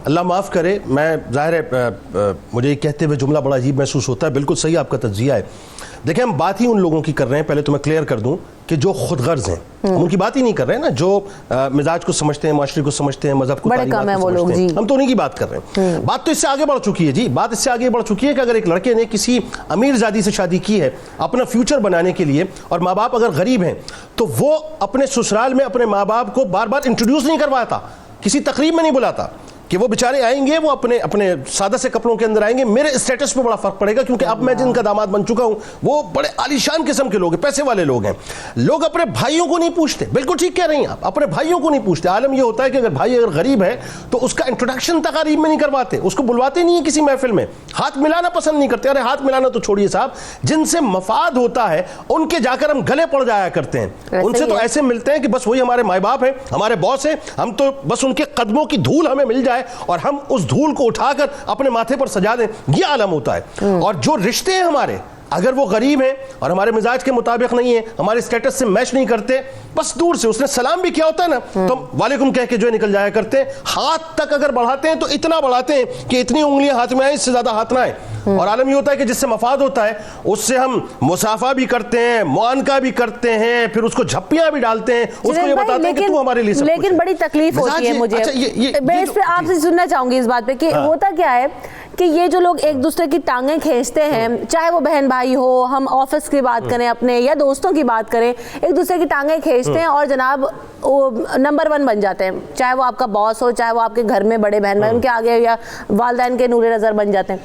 अल्लाह माफ़ करे, मैं जाहिर है मुझे ये कहते हुए जुमला बड़ा अजीब महसूस होता है। बिल्कुल सही आपका तज्जिया है। देखिए, हम बात ही उन लोगों की कर रहे हैं, पहले तो मैं क्लियर कर दूं कि जो खुद गर्ज हैं, हम उनकी बात ही नहीं कर रहे हैं ना, जो मिजाज को समझते हैं, माशरे को समझते हैं, मजहब को तालीमात को समझते हैं, हम तो उन्हीं की बात कर रहे हैं। बात तो इससे आगे बढ़ चुकी है जी, बात इससे आगे बढ़ चुकी है कि अगर एक लड़के ने किसी अमीर ज़ादी से शादी की है अपना फ्यूचर बनाने के लिए, और माँ बाप अगर गरीब हैं, तो वो अपने ससुराल में अपने माँ बाप को बार बार इंट्रोड्यूस नहीं करवाता, किसी तकरीब में नहीं बुलाता, कि वो बेचारे आएंगे, वो अपने अपने सादा से कपड़ों के अंदर आएंगे, मेरे स्टेटस पे बड़ा फर्क पड़ेगा, क्योंकि अब मैं जिनका दामाद बन चुका हूं वो बड़े आलीशान किस्म के लोग हैं, पैसे वाले लोग हैं। लोग अपने भाइयों को नहीं पूछते, बिल्कुल ठीक कह रही हैं आप, अपने भाइयों को नहीं पूछते। आलम यह होता है कि अगर भाई अगर गरीब है तो उसका इंट्रोडक्शन तक गरीब में नहीं करवाते, उसको बुलवाते नहीं है किसी महफिल में, हाथ मिलाना पसंद नहीं करते। अरे हाथ मिलाना तो छोड़िए साहब, जिनसे मफाद होता है उनके जाकर हम गले पड़ जाया करते हैं, उनसे तो ऐसे मिलते हैं कि बस वही हमारे माए बाप हैं, हमारे बॉस हैं, हम तो बस उनके कदमों की धूल हमें मिल जाए और हम उस धूल को उठाकर अपने माथे पर सजा दें, ये आलम होता है। और जो रिश्ते हैं हमारे, अगर वो गरीब हैं और हमारे मिजाज के मुताबिक नहीं है, हमारे स्टेटस से मैच नहीं करते, बस दूर से उसने सलाम भी किया होता है ना तो हम वालेकुम कह के जो है निकल जाया करते हैं। हाथ तक अगर बढ़ाते हैं तो इतना बढ़ाते हैं कि इतनी उंगलियां हाथ में आए, इससे ज्यादा हाथ ना आए। और आलम ये होता है कि जिससे मफाद होता है उससे हम मुसाफा भी करते हैं, मुआनका भी करते हैं, फिर उसको झप्पियां भी डालते हैं, उसको ये बताते हैं कि तू हमारे लिए सब कुछ है। लेकिन बड़ी तकलीफ होती है मुझे, मैं इस पे आपसे सुनना चाहूंगी इस बात पे कि होता क्या है कि ये जो लोग एक दूसरे की टांगें खींचते हैं, चाहे वो बहन भाई हो, हम ऑफिस की बात करें अपने या दोस्तों की बात करें, एक दूसरे की टांगें खींचते हैं और जनाब वो नंबर 1 बन जाते हैं, चाहे वो आपका बॉस हो, चाहे वो आपके घर में बड़े बहन भाई उनके आगे या वालिदैन के नूरे नजर बन जाते हैं।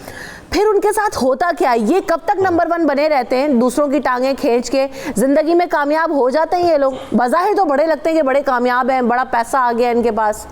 फिर उनके साथ होता क्या है, ये कब तक नंबर 1 बने रहते हैं, दूसरों की टांगें खींच के जिंदगी में कामयाब हो जाते हैं ये लोग, बज़ाहिर तो बड़े लगते हैं कि बड़े कामयाब हैं, बड़ा पैसा आ गया इनके पास।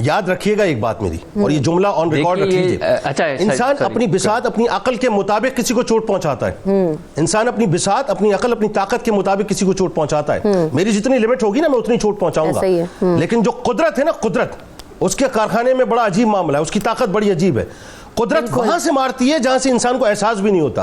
याद रखिएगा एक बात मेरी, और ये जुमला ऑन रिकॉर्ड रखिए। अच्छा, इंसान अपनी बिसात अपनी अकल के मुताबिक किसी को चोट पहुंचाता है। इंसान अपनी बिसात अपनी अकल अपनी ताकत के मुताबिक किसी को चोट पहुंचाता है। मेरी जितनी लिमिट होगी ना मैं उतनी चोट पहुंचाऊंगा। लेकिन जो कुदरत है ना, कुदरत उसके कारखाने में बड़ा अजीब मामला है, उसकी ताकत बड़ी अजीब है। कुदरत वहां से मारती है जहां से इंसान को एहसास भी नहीं होता।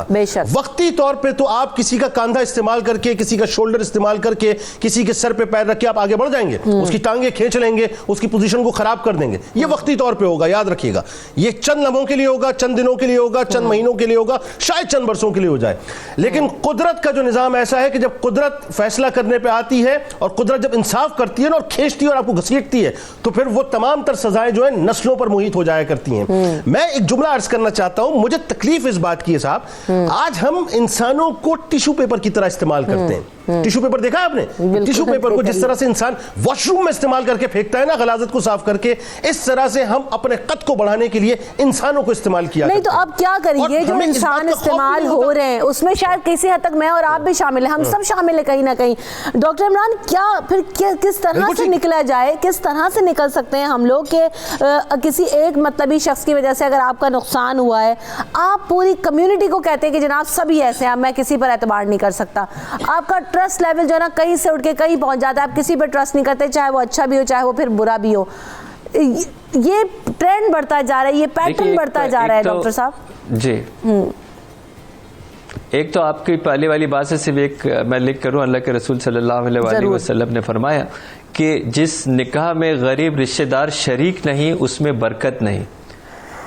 वक्ती तौर पे तो आप किसी का कंधा इस्तेमाल करके, किसी का शोल्डर इस्तेमाल करके, किसी के सर पे पैर रख के आप आगे बढ़ जाएंगे, उसकी टांगे खींच लेंगे, उसकी पोजीशन को खराब कर देंगे। ये वक्ती तौर पे होगा, याद रखिएगा। ये चंद लम्हों के लिए होगा, चंद दिनों के लिए होगा, चंद महीनों के लिए होगा, शायद चंद बरसों के लिए हो जाए। लेकिन कुदरत का जो निजाम ऐसा है कि जब कुदरत फैसला करने पर आती है और कुदरत जब इंसाफ करती है ना और खींचती है और आपको घसीटती है, तो फिर वो तमाम तर सजाएं जो है नस्लों पर मुहित हो जाया करती हैं। मैं एक जुमला अर्ज करना चाहता हूं, मुझे तकलीफ इस बात की है साहब, आज हम इंसानों को टिश्यू पेपर की तरह इस्तेमाल करते हैं। टिश्यू पेपर देखा आपने? टिश्यू पेपर को जिस तरह से इंसान वॉशरूम में इस्तेमाल करके फेंकता है ना, गलाजत को साफ करके, इस तरह से हम अपने कद को बढ़ाने के लिए इंसानों को इस्तेमाल किया। नहीं तो अब क्या करेंगे, जो इंसान इस्तेमाल हो रहे हैं उसमें शायद किसी हद तक मैं और आप भी शामिल हैं, हम सब शामिल हैं कहीं ना कहीं। डॉक्टर इमरान, क्या फिर किस तरह से निकला जाए, किस तरह से निकल सकते हैं हम लोग कि किसी एक मतलबी शख्स की वजह से अगर आपका नुकसान हुआ है, आप पूरी कम्युनिटी को कहते हैं कि जनाब सभी ऐसे हैं, मैं किसी पर एतबार नहीं कर सकता, आपका ट्रस्ट लेवल जो है ना कहीं से उठ के कहीं पहुंच जाता है, आप किसी पर ट्रस्ट नहीं करते, चाहे वो अच्छा भी हो चाहे वो फिर बुरा भी हो। ये ट्रेंड बढ़ता जा रहा है, ये पैटर्न बढ़ता जा रहा है डॉक्टर साहब जी। एक तो आपकी पहले वाली बात से सिर्फ एक मैं लिख करूं, अल्लाह के रसूल सल्लल्लाहु अलैहि वसल्लम ने फरमाया कि जिस निकाह में गरीब रिश्तेदार शरीक नहीं उसमें बरकत नहीं।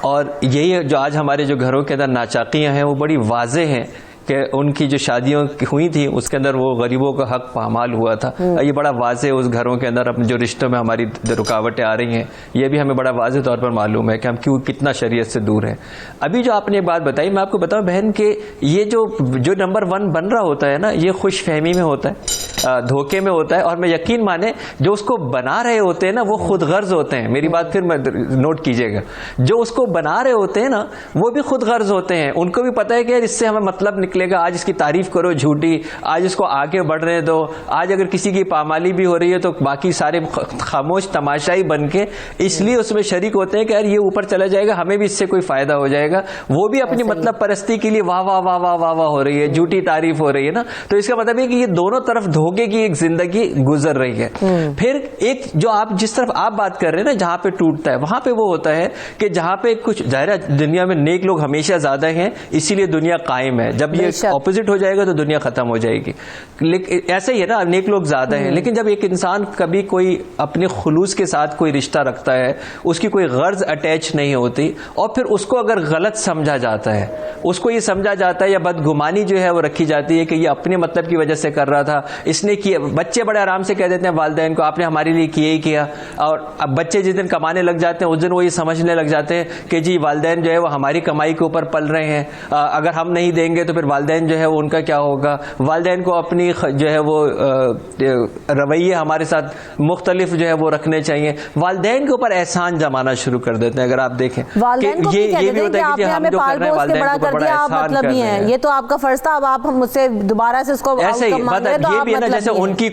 और यही जो आज हमारे जो घरों के अंदर नाचाकियां हैं वो बड़ी वाज़ेह हैं कि उनकी जो शादियां हुई थी उसके अंदर वो गरीबों का हक पामाल हुआ था। ये बड़ा वाज़ेह उस घरों के अंदर अपने जो रिश्तों में हमारी रुकावटें आ रही हैं, ये भी हमें बड़ा वाज़ेह तौर पर मालूम है कि हम क्यों कितना शरीयत से दूर हैं। अभी जो आपने बात बताई, मैं आपको बताऊं बहन कि ये जो नंबर 1 बन रहा होता है ना, ये खुश फहमी में होता है, धोखे में होता है। और मैं यकीन माने जो उसको बना रहे होते हैं ना वो खुद गर्ज होते हैं। मेरी बात फिर मैं नोट कीजिएगा, जो उसको बना रहे होते हैं ना वो भी खुद गर्ज होते हैं। उनको भी पता है कि इससे हमें मतलब निकलेगा, आज इसकी तारीफ करो झूठी, आज इसको आगे बढ़ने दो, आज अगर किसी की पामाली भी हो रही है तो बाकी सारे खामोश तमाशाई बन के इसलिए उसमें शरीक होते हैं कि यार ये ऊपर चला जाएगा, हमें भी इससे कोई फायदा हो जाएगा। वो भी अपनी मतलब परस्ती के लिए वाह वाह वाह वाह वाह वाह हो रही है, झूठी तारीफ हो रही है ना। तो इसका मतलब है कि ये दोनों तरफ धोखे की एक जिंदगी गुजर रही है। फिर एक जो आप जिस तरफ आप बात कर रहे हैं ना, जहां पे टूटता है वहां पे वो होता है कि जहां पे कुछ जाहिर दुनिया में नेक लोग हमेशा ज्यादा हैं, इसीलिए दुनिया कायम है। जब ये ऑपोजिट हो जाएगा तो दुनिया खत्म हो जाएगी। लेकिन ऐसे ही है ना, नेक लोग ज्यादा हैं, लेकिन जब एक इंसान कभी कोई अपने खुलूस के साथ कोई रिश्ता रखता है, उसकी कोई गर्ज अटैच नहीं होती और फिर उसको अगर गलत समझा जाता है, उसको ये समझा जाता है या बदगुमानी जो है वो रखी जाती है कि ये अपने मतलब की वजह से कर रहा था, इसने किया। बच्चे बड़े आराम से कह देते हैं वालिदैन को, आपने हमारे लिए किया ही किया। और अब बच्चे जिस दिन कमाने लग जाते हैं उस दिन वो ये समझने लग जाते हैं कि जी वालिदैन जो है वो हमारी कमाई के ऊपर पल रहे हैं, अगर हम नहीं देंगे तो फिर वालिदैन जो है वो उनका क्या होगा। वालिदैन को अपनी जो है वो रवैये हमारे साथ मुख्तलिफ जो है वो रखने चाहिए। वालिदैन के ऊपर एहसान जमाना शुरू कर देते हैं। अगर आप देखें वालिदैन को भी कह देते हैं कि आपने हमें पाल पोस के बड़ा कर दिया, आप मतलब ही हैं, ये तो आपका फर्ज था, अब आप मुझसे दोबारा से इसको ऐसे ही मतलब ये भी है ना, जैसे उनकी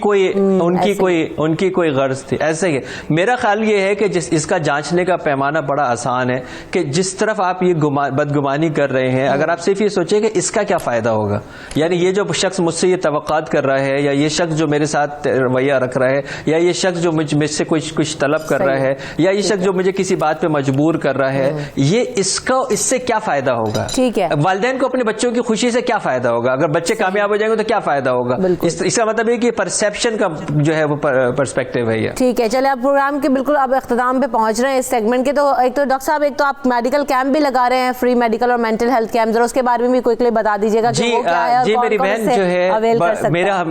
कोई गर्ज थी, ऐसे ही। मेरा ख्याल ये है कि इसका जांचने का पैमाना बड़ा आसान है कि जिस तरफ आप ये बदगुमानी कर रहे हैं, अगर आप सिर्फ ये सोचें कि इसका क्या फायदा होगा, यानी ये जो शख्स मुझसे ये तवक्कात कर रहा है, या ये शख्स जो मेरे साथ रवैया रख रहा है, या ये शख्स जो मुझसे कुछ तलब कर रहा है, या ये शख्स जो मुझे किसी बात पे मजबूर कर रहा है, ये इससे क्या फायदा होगा। ठीक है, वालिदैन को अपने बच्चों की खुशी से क्या फायदा होगा, अगर बच्चे कामयाब हो जाएंगे तो क्या फायदा होगा। इसका मतलब है कि परसेप्शन का जो है वो पर्सपेक्टिव है ये। ठीक है, चले आप प्रोग्राम के बिल्कुल अब इख्तिताम पे पहुंच रहे हैं इस सेगमेंट के। तो एक तो डॉक्टर साहब, एक तो आप मेडिकल कैंप भी लगा रहे हैं, फ्री मेडिकल और मेंटल हेल्थ कैंप, जरा उसके बारे में भी क्विकली बता दीजिएगा कि वो क्या है और मेरी बहन जो है मेरा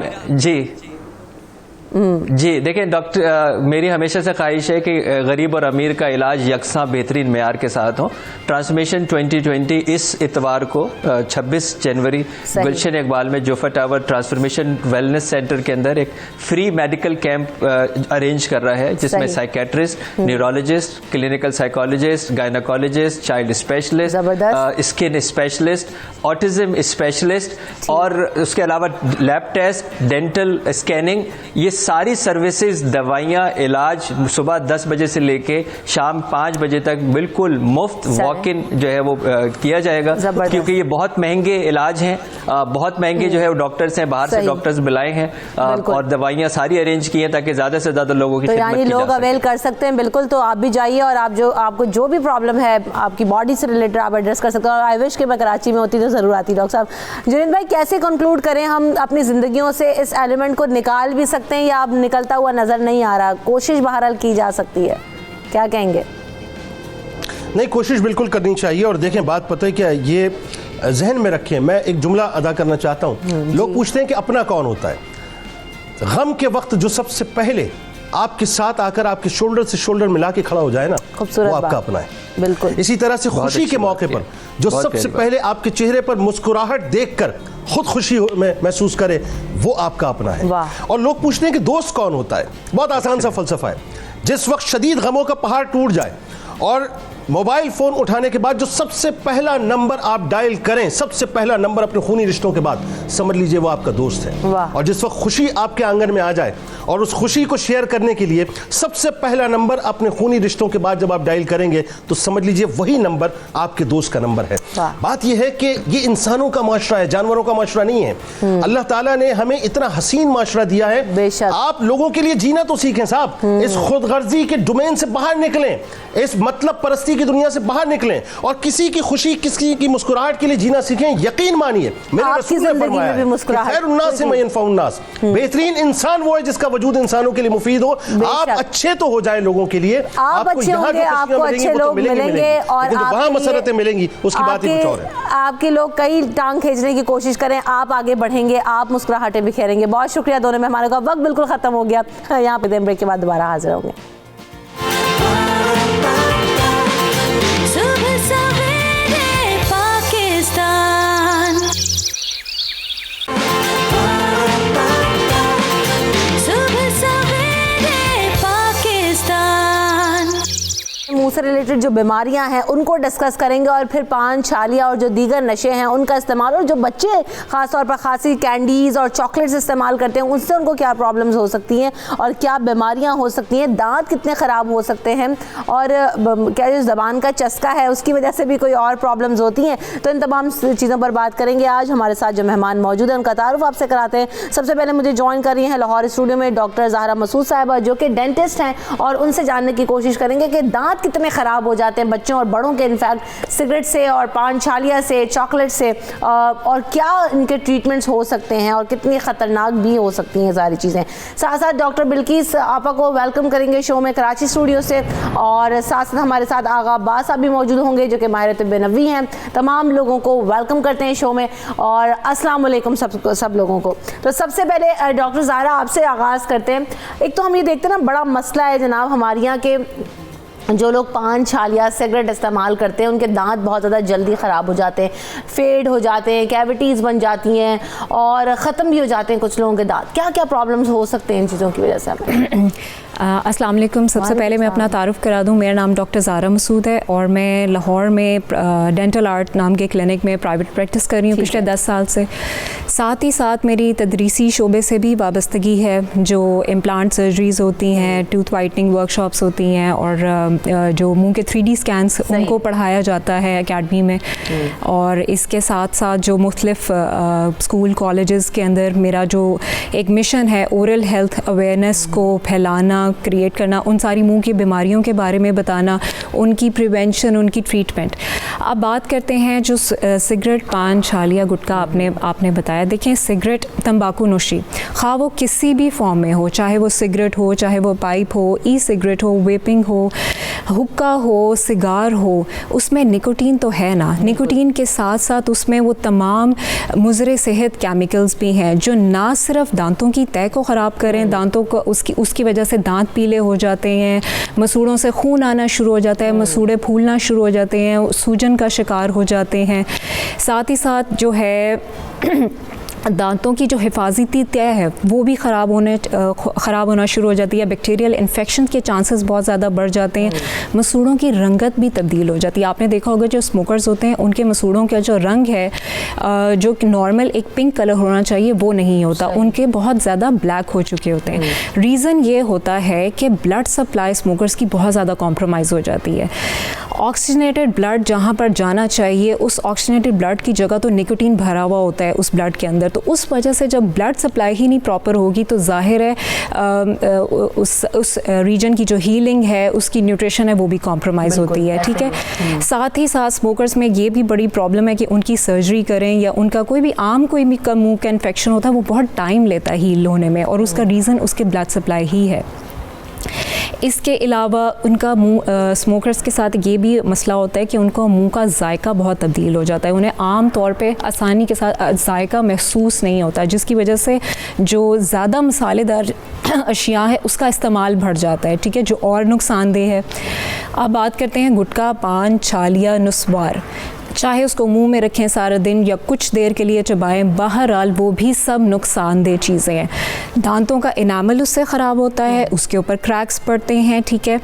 जी देखें डॉक्टर, मेरी हमेशा से ख्वाहिश है कि गरीब और अमीर का इलाज यकसा बेहतरीन मेयार के साथ हो। ट्रांसफॉर्मेशन 2020 इस इतवार को 26 जनवरी गुलशन इकबाल में Jofa tower transformation wellness centre के अंदर एक फ्री मेडिकल कैंप अरेंज कर रहा है, जिसमें psychiatrist, neurologist, clinical psychologist, gynaecologist, child specialist, skin specialist, autism specialist और उसके अलावा लैब टेस्ट, डेंटल स्कैनिंग, ये सारी सर्विसेज, दवाइयाँ, इलाज सुबह 10 बजे से लेके शाम 5 बजे तक बिल्कुल मुफ्त वॉक इन जो है वो किया जाएगा, क्योंकि ये बहुत महंगे इलाज हैं, बहुत महंगे जो है वो डॉक्टर्स हैं, बाहर से डॉक्टर्स बुलाए हैं और दवाइयाँ सारी अरेंज की हैं ताकि ज़्यादा से ज़्यादा लोगों की तो यानी लोग अवेल कर सकते हैं। बिल्कुल, तो आप भी जाइए और आपको जो भी प्रॉब्लम है आपकी बॉडी से रिलेटेड आप एड्रेस कर सकते हैं। और आई विश कि मैं कराची में होती तो ज़रूर आती। डॉक्टर साहब, जुनैद भाई, कैसे कंक्लूड करें, हम अपनी ज़िंदगियों से इस एलिमेंट को निकाल भी सकते हैं या अब निकलता हुआ नजर नहीं आ रहा? कोशिश बहरहाल की जा सकती है, क्या कहेंगे? नहीं, कोशिश बिल्कुल करनी चाहिए। और देखें, बात पता है क्या, ये जहन में रखें, मैं एक जुमला अदा करना चाहता हूँ। लोग पूछते हैं कि अपना कौन होता है। गम के वक्त जो सबसे पहले आपके साथ आकर आपके शोल्डर से शोल्डर मिला के खड़ा हो जाए ना, वो आपका अपना है। बिल्कुल इसी तरह से खुशी के मौके पर जो सबसे पहले आपके चेहरे पर मुस्कुराहट देखकर खुद खुशी महसूस करे, वो आपका अपना है। और लोग पूछते हैं कि दोस्त कौन होता है। बहुत आसान सा फलसफा है। जिस वक्त शदीद गमों का पहाड़ टूट जाए और मोबाइल फोन उठाने के बाद जो सबसे पहला नंबर आप डायल करें, सबसे पहला नंबर अपने खूनी रिश्तों के बाद, समझ लीजिए वो आपका दोस्त है। और जिस वक्त खुशी आपके आंगन में आ जाए और उस खुशी को शेयर करने के लिए सबसे पहला नंबर अपने खूनी रिश्तों के बाद जब आप डायल करेंगे, तो समझ लीजिए वही नंबर आपके दोस्त का नंबर है। बात यह है कि ये इंसानों का माशरा है, जानवरों का माशरा नहीं है। अल्लाह ताला ने हमें इतना हसीन माशरा दिया है। आप लोगों के लिए जीना तो सीखें साहब, इस खुदगर्जी के डोमेन से बाहर निकलें, इस मतलब परस्ती की दुनिया से बाहर निकलें और किसी की खुशी, किसी की मुस्कुराहट के लिए जीना सीखें। यकीन मानिए, मेरे रसूल ने फरमाया बेहतरीन इंसान वो है जिसका वजूद इंसानों के लिए मुफीद हो। आप अच्छे तो हो जाए लोगों के लिए, आप अच्छे होंगे, आपको अच्छे लोग मिलेंगे और वहां मसरतें मिलेंगी, उसकी बात ही कुछ और है। आपके लोग कई टांग खींचने की कोशिश करें, आप आगे बढ़ेंगे, आप मुस्कुराहटें बिखेरेंगे। बहुत शुक्रिया दोनों मेहमानों का। वक्त बिल्कुल खत्म हो गया, यहाँ पे ब्रेक के बाद दोबारा हाजिर होंगे। मुंह से रिलेटेड जो बीमारियां हैं उनको डिस्कस करेंगे और फिर पान, छालिया और जो दीगर नशे हैं उनका इस्तेमाल, और जो बच्चे खासतौर पर खासी कैंडीज़ और चॉकलेट्स इस्तेमाल करते हैं उनसे उनको क्या प्रॉब्लम्स हो सकती हैं और क्या बीमारियां हो सकती हैं, दांत कितने ख़राब हो सकते हैं और क्या जो ज़बान का चस्का है उसकी वजह से भी कोई और प्रॉब्लम्स होती हैं। तो इन तमाम चीज़ों पर बात करेंगे आज। हमारे साथ जो मेहमान मौजूद हैं उनका तारुफ आपसे कराते हैं। सबसे पहले मुझे ज्वाइन कर रही हैं लाहौर स्टूडियो में डॉक्टर ज़हरा मसूद साहिबा, जो कि डेंटिस्ट हैं, और उनसे जानने की कोशिश करेंगे कि दांत कितने ख़राब ख़राब हो जाते हैं बच्चों और बड़ों के, इनफैक्ट सिगरेट से और पान छालिया से, चॉकलेट से, और क्या इनके ट्रीटमेंट्स हो सकते हैं और कितनी ख़तरनाक भी हो सकती हैं सारी चीज़ें। साथ साथ डॉक्टर बिल्किस आपा को वेलकम करेंगे शो में कराची स्टूडियो से, और साथ साथ हमारे साथ आगा अब्बास साहब भी मौजूद होंगे जो कि माहिर तिब्ब नबवी हैं। तमाम लोगों को वेलकम करते हैं शो में और अस्सलाम वालेकुम सब लोगों को। तो सबसे पहले डॉक्टर ज़ाहरा आपसे आगाज़ करते हैं। एक तो हम ये देखते हैं ना, बड़ा मसला है जनाब हमारे यहाँ के जो लोग पान छालिया सिगरेट इस्तेमाल करते हैं उनके दांत बहुत ज़्यादा जल्दी ख़राब हो जाते हैं, फेड हो जाते हैं, कैविटीज़ बन जाती हैं और ख़त्म भी हो जाते हैं कुछ लोगों के दांत। क्या क्या प्रॉब्लम्स हो सकते हैं इन चीज़ों की वजह से? अस्सलाम वालेकुम। सबसे पहले मैं अपना तारुफ़ करा दूं, मेरा नाम डॉक्टर ज़ाहरा मसूद है और मैं लाहौर में डेंटल आर्ट नाम के क्लिनिक में प्राइवेट प्रैक्टिस कर रही हूँ पिछले 10 साल से। साथ ही साथ मेरी तदरीसी शोबे से भी वाबस्तगी है, जो इम्प्लांट सर्जरीज़ होती हैं, टूथ वाइटनिंग वर्कशॉप्स होती हैं और जो मुंह के 3D स्कैन्स उनको पढ़ाया जाता है एकेडमी में। और इसके साथ साथ जो मुख्तलिफ स्कूल कॉलेजेस के अंदर मेरा जो एक मिशन है ओरल हेल्थ अवेयरनेस को फैलाना, क्रिएट करना, उन सारी मुंह की बीमारियों के बारे में बताना, उनकी प्रिवेंशन, उनकी ट्रीटमेंट। अब बात करते हैं जो सिगरेट, पान, छालिया, गुटखा आपने बताया। देखें, सिगरेट, तंबाकू नोशी, खा वो किसी भी फॉर्म में हो, चाहे वो सिगरेट हो, चाहे वो पाइप हो, ई सिगरेट हो, वेपिंग हो, हुक्का हो, सिगार हो, उसमें निकोटीन तो है ना। निकोटीन के साथ साथ उसमें वो तमाम मुज़र सेहत केमिकल्स भी हैं जो ना सिर्फ दांतों की तय को ख़राब करें, दांतों को उसकी वजह से दांत पीले हो जाते हैं, मसूड़ों से खून आना शुरू हो जाता है, मसूड़े फूलना शुरू हो जाते हैं, सूजन का शिकार हो जाते हैं। साथ ही साथ जो है दांतों की जो हिफाजती तय है वो भी ख़राब होना शुरू हो जाती है, बैक्टीरियल इन्फेक्शन के चांसेस बहुत ज़्यादा बढ़ जाते हैं, मसूड़ों की रंगत भी तब्दील हो जाती है। आपने देखा होगा जो स्मोकर्स होते हैं उनके मसूड़ों का जो रंग है जो नॉर्मल एक पिंक कलर होना चाहिए वो नहीं होता, उनके बहुत ज़्यादा ब्लैक हो चुके होते हैं। रीज़न ये होता है कि ब्लड सप्लाई स्मोकर्स की बहुत ज़्यादा कॉम्प्रोमाइज़ हो जाती है। ऑक्सीजनेटेड ब्लड जहाँ पर जाना चाहिए उस ऑक्सीजनेटेड ब्लड की जगह तो निकोटीन भरा हुआ होता है उस ब्लड के अंदर, तो उस वजह से जब ब्लड सप्लाई ही नहीं प्रॉपर होगी तो जाहिर है उस रीजन की जो हीलिंग है, उसकी न्यूट्रिशन है, वो भी कॉम्प्रोमाइज़ होती है। ठीक है। साथ ही साथ स्मोकर्स में ये भी बड़ी प्रॉब्लम है कि उनकी सर्जरी करें या उनका कोई भी मुंह का इन्फेक्शन होता है वो बहुत टाइम लेता है हील होने में, और उसका रीज़न उसके ब्लड सप्लाई ही है। इसके अलावा उनका मुंह स्मोकर्स के साथ ये भी मसला होता है कि उनका मुंह का जायका बहुत तब्दील हो जाता है, उन्हें आम तौर पे आसानी के साथ जायका महसूस नहीं होता, जिसकी वजह से जो ज़्यादा मसालेदार अशिया है उसका इस्तेमाल बढ़ जाता है। ठीक है, जो और नुकसानदेह है। अब बात करते हैं गुटखा, पान, छालिया, नुस्वार, चाहे उसको मुंह में रखें सारा दिन या कुछ देर के लिए चबाएं, बहरहाल वो भी सब नुकसानदेह चीज़ें हैं। दांतों का इनामल उससे ख़राब होता है, उसके ऊपर क्रैक्स पड़ते हैं। ठीक है,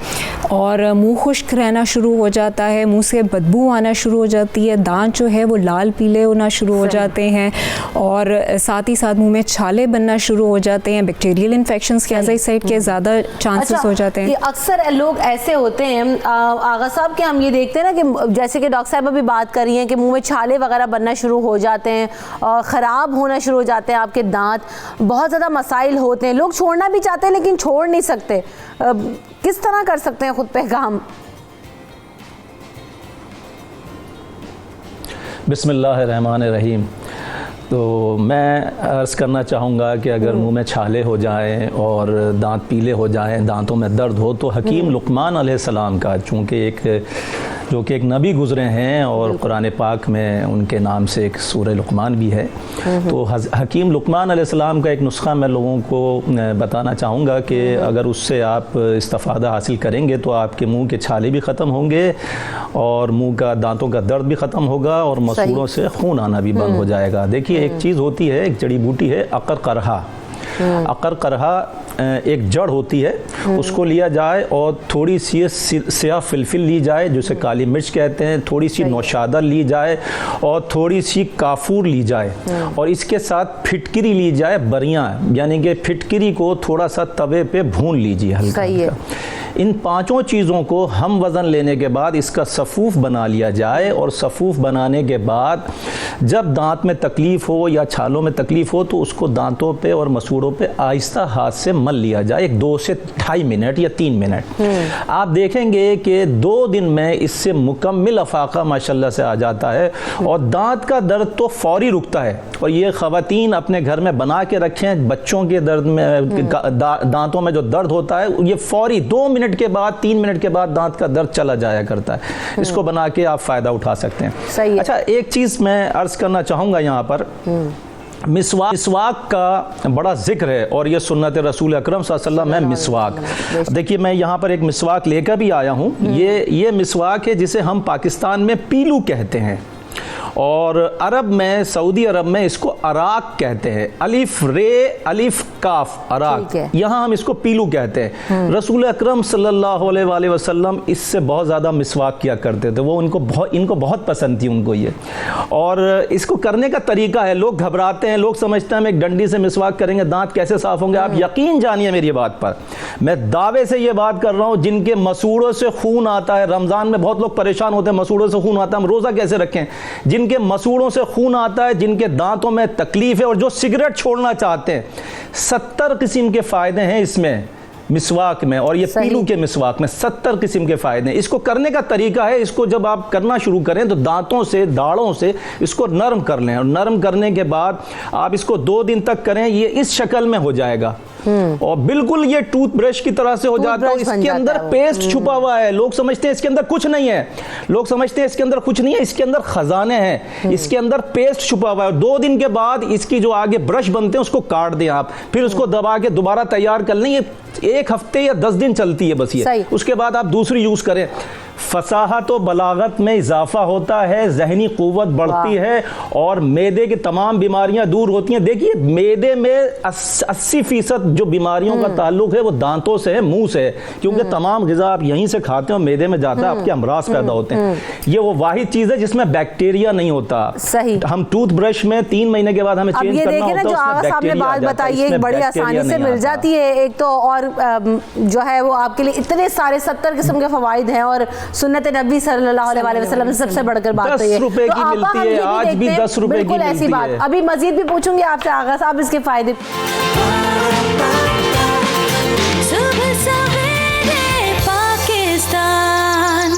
और मुंह खुश्क रहना शुरू हो जाता है, मुंह से बदबू आना शुरू हो जाती है, दांत जो है वो लाल पीले होना शुरू हो जाते हैं, और साथ ही साथ मुंह में छाले बनना शुरू हो जाते हैं। बैक्टीरियल इन्फेक्शंस के एज़ाइड के ज़्यादा चांसेस हो जाते हैं। अक्सर लोग ऐसे होते हैं आगा साहब कि हम ये देखते हैं ना कि जैसे कि डॉक्टर साहब अभी बात कर रही हैं कि मुंह में छाले वगैरह बनना शुरू हो जाते हैं और ख़राब होना शुरू हो जाते हैं आपके दांत, बहुत ज़्यादा मसाइल होते हैं, लोग छोड़ना भी चाहते हैं लेकिन छोड़ नहीं सकते। किस तरह कर सकते हैं खुद पे काम? बिस्मिल्लाहिर्रहमानिर्रहीम। तो मैं अर्ज़ करना चाहूँगा कि अगर मुंह में छाले हो जाएं और दांत पीले हो जाएं, दांतों में दर्द हो, तो हकीम लुक़मान अलैहिस्सलाम का, चूँकि जो कि एक नबी गुज़रे हैं और कुरान पाक में उनके नाम से एक सूरह लुक़मान भी है, तो हकीम लुक़मान अलैहिस्सलाम का एक नुस्ख़ा मैं लोगों को बताना चाहूँगा कि अगर उससे आप इस्तिफ़ादा हासिल करेंगे तो आपके मुंह के छाले भी ख़त्म होंगे और मुंह का दांतों का दर्द भी ख़त्म होगा और मसूड़ों से खून आना भी बंद हो जाएगा। देखिए, एक चीज़ होती है, एक जड़ी बूटी है अकर करहा। अकर करहा एक जड़ होती है, उसको लिया जाए और थोड़ी सी स्याह फिलफिल ली जाए जिसे काली मिर्च कहते हैं, थोड़ी सी नौशादा ली जाए और थोड़ी सी काफूर ली जाए और इसके साथ फिटकिरी ली जाए, बरियाँ, यानी कि फिटकिरी को थोड़ा सा तवे पे भून लीजिए हल्का। इन पांचों चीज़ों को हम वज़न लेने के बाद इसका सफ़ूफ़ बना लिया जाए और सफ़ूफ़ बनाने के बाद जब दांत में तकलीफ़ हो या छालों में तकलीफ़ हो तो उसको दांतों पे और मसूड़ों पे आहिस्ता हाथ से मल लिया जाए। एक 2 से ढाई 2.5 मिनट या 3 मिनट, आप देखेंगे कि 2 दिन में इससे मुकम्मल अफाका माशाल्लाह से आ जाता है और दांत का दर्द तो फौरी रुकता है। और ये ख़वातीन अपने घर में बना के रखें, बच्चों के दर्द में दांतों में जो दर्द होता है ये फौरी 2 मिनट के बाद 3 मिनट के बाद दांत का दर्द चला जाया करता है। इसको बना के आप फ़ायदा उठा सकते हैं। सही है। अच्छा, एक चीज़ मैं अर्ज़ करना चाहूँगा यहाँ पर, मिसवाक का बड़ा जिक्र है और ये सुन्नत रसूल अकरम सल्लल्लाहु अलैहि वसल्लम है मिसवाक। देखिए मैं यहाँ पर एक मिसवाक लेकर भी आया हूँ। ये मिसवाक है जिसे हम पाकिस्तान में पीलू कहते हैं और अरब में, सऊदी अरब में इसको अराक कहते हैं। अलिफ रे अलिफ काफ अराक, यहाँ हम इसको पीलू कहते हैं। रसूल अकरम सल्लल्लाहु अलैहि वसल्लम इससे बहुत ज़्यादा मिसवाक किया करते थे। वो इनको बहुत पसंद थी उनको ये। और इसको करने का तरीका है, लोग घबराते हैं, लोग समझते हैं हम एक डंडी से मिसवाक करेंगे दांत कैसे साफ़ होंगे। आप यकीन जानिए मेरी बात पर, मैं दावे से ये बात कर रहा हूँ, जिनके मसूड़ों से खून आता है, रमज़ान में बहुत लोग परेशान होते हैं मसूड़ों से खून आता है, हम रोज़ा कैसे रखें, जिनके मसूड़ों से खून आता है, जिनके दांतों में तकलीफ है और जो सिगरेट छोड़ना चाहते हैं, 70 किस्म के फ़ायदे हैं इसमें मिसवाक में। और ये पीलू के मिसवाक में 70 किस्म के फ़ायदे हैं। इसको करने का तरीका है, इसको जब आप करना शुरू करें तो दांतों से, दाढ़ों से इसको नरम कर लें और नरम करने के बाद आप इसको 2 दिन तक करें, ये इस शक्ल में हो जाएगा और बिल्कुल ये टूथब्रश की तरह से हो जाता है। इसके अंदर पेस्ट छुपा हुआ है, लोग समझते हैं इसके अंदर कुछ नहीं है, लोग समझते हैं इसके अंदर कुछ नहीं है, इसके अंदर खजाने हैं, इसके अंदर पेस्ट छुपा हुआ है। 2 दिन के बाद इसकी जो आगे ब्रश बनते हैं उसको काट दें आप, फिर उसको दबा के दोबारा तैयार कर लें। ये 1 हफ्ते या 10 दिन चलती है बस ये, उसके बाद आप दूसरी यूज करें। फसाहत और बलागत में इजाफा होता है, जहनी कुव्वत बढ़ती है और मैदे की तमाम बीमारियां दूर होती हैं। देखिए मैदे में 80% जो बीमारियों का ताल्लुक है वो दांतों से है, मुंह से है, क्योंकि तमाम ग़िज़ा आप यहीं से खाते हो, मैदे में जाता है, आपके अमराज पैदा होते हैं। ये वो वाहिद चीज़ है जिसमें बैक्टीरिया नहीं होता। सही। हम टूथब्रश में 3 महीने के बाद हमें चेंज करना होता है, जो आगा साहब ने बात बताई है बड़ी आसानी से मिल जाती है एक तो, और जो है वो आपके लिए इतने सारे 70 किस्म के फवाइद हैं और सुन्नत नबी सल्लल्लाहु अलैहि वसल्लम से सबसे बढ़कर बात है। 10 रुपए की मिलती है, आज भी 10 रुपए की मिलती ऐसी बात है। अभी मजीद भी पूछूंगी आपसे आगा साहब इसके फायदे। सुबह सवेरे पाकिस्तान,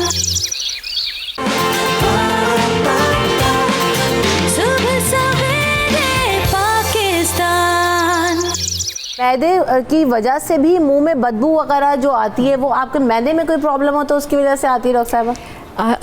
सुबह सवेरे पाकिस्तान। मैदे की वजह से भी मुंह में बदबू वगैरह जो आती है, वो आपके मैदे में कोई प्रॉब्लम हो तो उसकी वजह से आती है डॉक्टर साहब?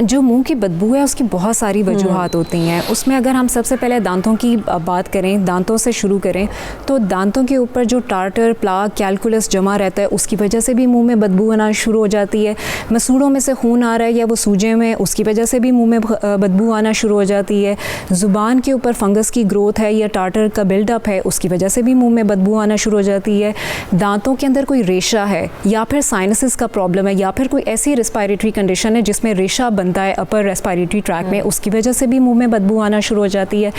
जो मुंह की बदबू है उसकी बहुत सारी वजूहात होती हैं। उसमें अगर हम सबसे पहले दांतों की बात करें, दांतों से शुरू करें, तो दांतों के ऊपर जो टार्टर, प्लाक, कैलकुलस जमा रहता है उसकी वजह से भी मुंह में बदबू आना शुरू हो जाती है। मसूड़ों में से खून आ रहा है या वो सूजे में, उसकी वजह से भी मुंह में बदबू आना शुरू हो जाती है। ज़ुबान के ऊपर फंगस की ग्रोथ है या टार्टर का बिल्डअप है, उसकी वजह से भी मुँह में बदबू आना शुरू हो जाती है। दांतों के अंदर कोई रेशा है या फिर साइनसिस का प्रॉब्लम है या फिर कोई ऐसी रेस्पायरेटरी कंडीशन है जिसमें रेशा बनता है अपर रेस्पायरेटरी ट्रैक में, उसकी वजह से भी मुंह में बदबू आना शुरू हो जाती है।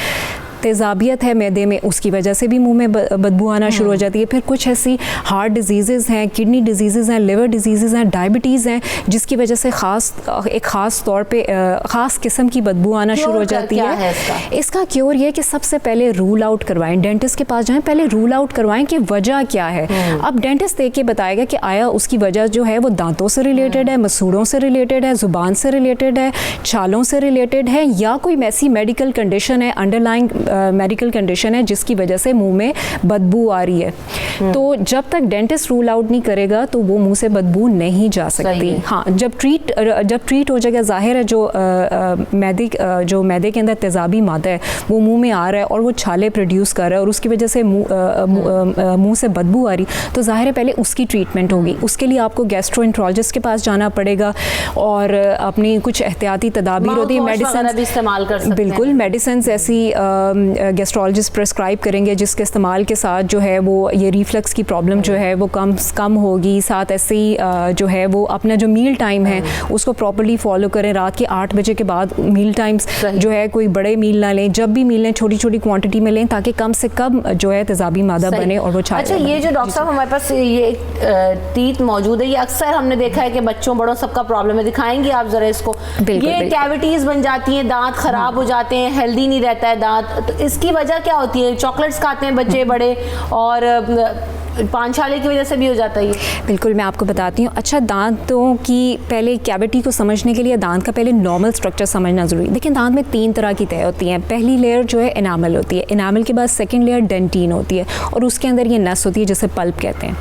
तेज़ाबियत है मैदे में, उसकी वजह से भी मुंह में बदबू आना शुरू हो जाती है। फिर कुछ ऐसी हार्ट डिजीज़ हैं, किडनी डिजीज़ हैं, लिवर डिजीज़ हैं, डायबिटीज़ हैं, जिसकी वजह से एक ख़ास तौर पे ख़ास किस्म की बदबू आना शुरू हो जाती है। इसका क्योर ये कि सबसे पहले रूल आउट करवाएं, डेंटिस्ट के पास जाएं, पहले रूल आउट करवाएं कि वजह क्या है। अब डेंटिस्ट देख के बताएगा कि आया उसकी वजह जो है वो दांतों से रिलेटेड है, मसूड़ों से रिलेटेड है, ज़ुबान से रिलेटेड है, छालों से रिलेटेड है, या कोई ऐसी मेडिकल कंडीशन है, अंडरलाइंग मेडिकल कंडीशन है जिसकी वजह से मुंह में बदबू आ रही है। तो जब तक डेंटिस्ट रूल आउट नहीं करेगा तो वो मुंह से बदबू नहीं जा सकती। हाँ, जब ट्रीट हो जाएगा, जाहिर है जो मैदे के अंदर तेज़ाबी मादा है वो मुंह में आ रहा है और वो छाले प्रोड्यूस कर रहा है और उसकी वजह से मुंह से बदबू आ रही, तो जाहिर है पहले उसकी ट्रीटमेंट होगी। उसके लिए आपको गैस्ट्रोएंट्रोलॉजिस्ट के पास जाना पड़ेगा और अपनी कुछ एहतियाती तदाबीर होती है, मेडिसिन भी इस्तेमाल कर सकते हैं। बिल्कुल, मेडिसिन ऐसी गैस्ट्रोलॉजिस्ट प्रेस्क्राइब करेंगे जिसके इस्तेमाल के साथ जो है वो ये रिफ्लक्स की प्रॉब्लम जो है वो कम होगी। साथ ऐसे ही जो है वो अपना जो मील टाइम है उसको प्रॉपर्ली फॉलो करें। रात के 8 बजे के बाद मील टाइम्स जो है कोई बड़े मील ना लें, जब भी मील लें छोटी छोटी क्वांटिटी में लें ताकि कम से कम जो है तेज़ाबी मादा बने और वो छाले। अच्छा, ये जो डॉक्टर साहब हमारे पास ये टीथ मौजूद है, ये अक्सर हमने देखा है कि बच्चों बड़ों सबका प्रॉब्लम है, दिखाएंगे आप जरा इसको। ये कैविटीज बन जाती हैं, दांत खराब हो जाते हैं, हेल्दी नहीं रहता है दांत, तो इसकी वजह क्या होती है? चॉकलेट्स खाते हैं बच्चे बड़े और पान छाले की वजह से भी हो जाता है ये? बिल्कुल, मैं आपको बताती हूँ। अच्छा, दांतों की पहले कैविटी को समझने के लिए दांत का पहले नॉर्मल स्ट्रक्चर समझना ज़रूरी है। देखिए, दांत में 3 तरह की तह होती हैं। पहली लेयर जो है एनामल होती है, एनामल के बाद सेकंड लेयर डेंटिन होती है, और उसके अंदर ये नस होती है जिसे पल्प कहते हैं।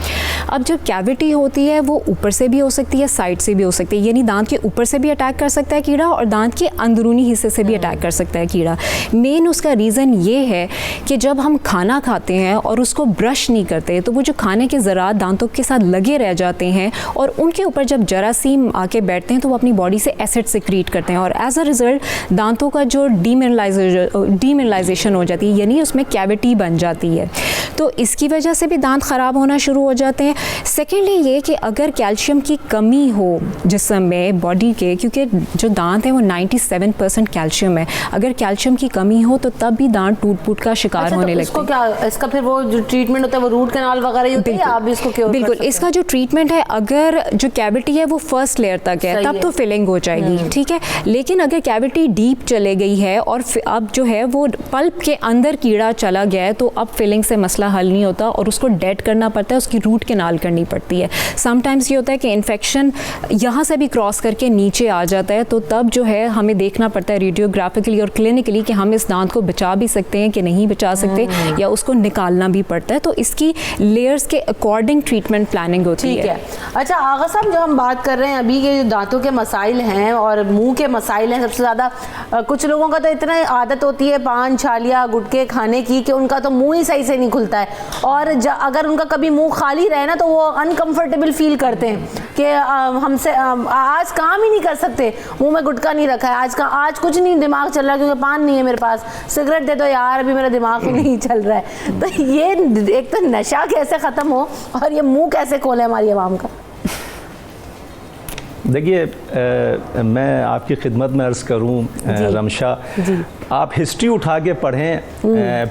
अब जब कैविटी होती है वो ऊपर से भी हो सकती है, साइड से भी हो सकती है, यानी दांत के ऊपर से भी अटैक कर सकता है कीड़ा और दांत के अंदरूनी हिस्से से भी अटैक कर सकता है कीड़ा। मेन उसका रीज़न ये है कि जब हम खाना खाते हैं और उसको ब्रश नहीं करते तो वो जो खाने के ज़रात दांतों के साथ लगे रह जाते हैं और उनके ऊपर जब जरासीम आके बैठते हैं तो वो अपनी बॉडी से एसिड सिक्रीट करते हैं और एज अ रिज़ल्ट दांतों का जो डीमिनरलाइजेशन हो जाती है, यानी उसमें कैविटी बन जाती है। तो इसकी वजह से भी दांत ख़राब होना शुरू हो जाते हैं। सेकेंडली ये कि अगर कैल्शियम की कमी हो जिस्म में बॉडी के, क्योंकि जो दांत है वो 97% कैल्शियम है, अगर कैल्शियम की कमी हो तो तब भी दांत टूट का शिकार होने लगते हैं। इसको क्या, इसका फिर वो जो ट्रीटमेंट होता है वो रूट कैनाल वगैरह ही होता है, आप इसको क्योर कर बिल्कुल, सकते हैं? इसका जो ट्रीटमेंट है, अगर जो कैविटी है वो फर्स्ट लेयर तक है तब तो फिलिंग हो जाएगी, ठीक है। लेकिन अगर कैविटी डीप चले गई है और अब जो है वो पल्प के अंदर कीड़ा चला गया है तो अब फिलिंग से मसला हल नहीं होता और उसको डेड करना पड़ता है, उसकी रूट कैनाल करनी पड़ती है। समटाइम्स ये होता है कि इन्फेक्शन यहाँ से भी क्रॉस करके नीचे आ जाता है, तो तब जो है हमें देखना पड़ता है रेडियोग्राफिकली और क्लिनिकली कि हम इस दांत को बचा भी सकते हैं कि नहीं बचा सकते, या उसको निकालना भी पड़ता है। तो इसकी लेयर्स के अकॉर्डिंग ट्रीटमेंट प्लानिंग होती है। ठीक है। अच्छा आगा साहब, जो हम बात कर रहे हैं अभी के दांतों के मसाइल हैं और मुंह के मसाइल हैं सबसे ज़्यादा, कुछ लोगों का तो इतना आदत होती है पान छालिया गुटके खाने की कि उनका तो मुंह ही सही से नहीं खुलता है, और अगर उनका कभी मुंह खाली रहे ना तो वो अनकंफर्टेबल फील करते हैं कि हमसे आज काम ही नहीं कर सकते, मुंह में गुटका नहीं रखा है, आज कुछ नहीं दिमाग चल रहा क्योंकि पान नहीं है मेरे पास, सिगरेट दे दो यार अभी मेरा दिमाग ही नहीं चल रहा है। तो ये एक तो नशा कैसे ख़त्म हो और ये मुंह कैसे खोले हमारी आवाम का? देखिए, मैं आपकी खिदमत में अर्ज़ करूं रमशा, आप हिस्ट्री उठा के पढ़ें।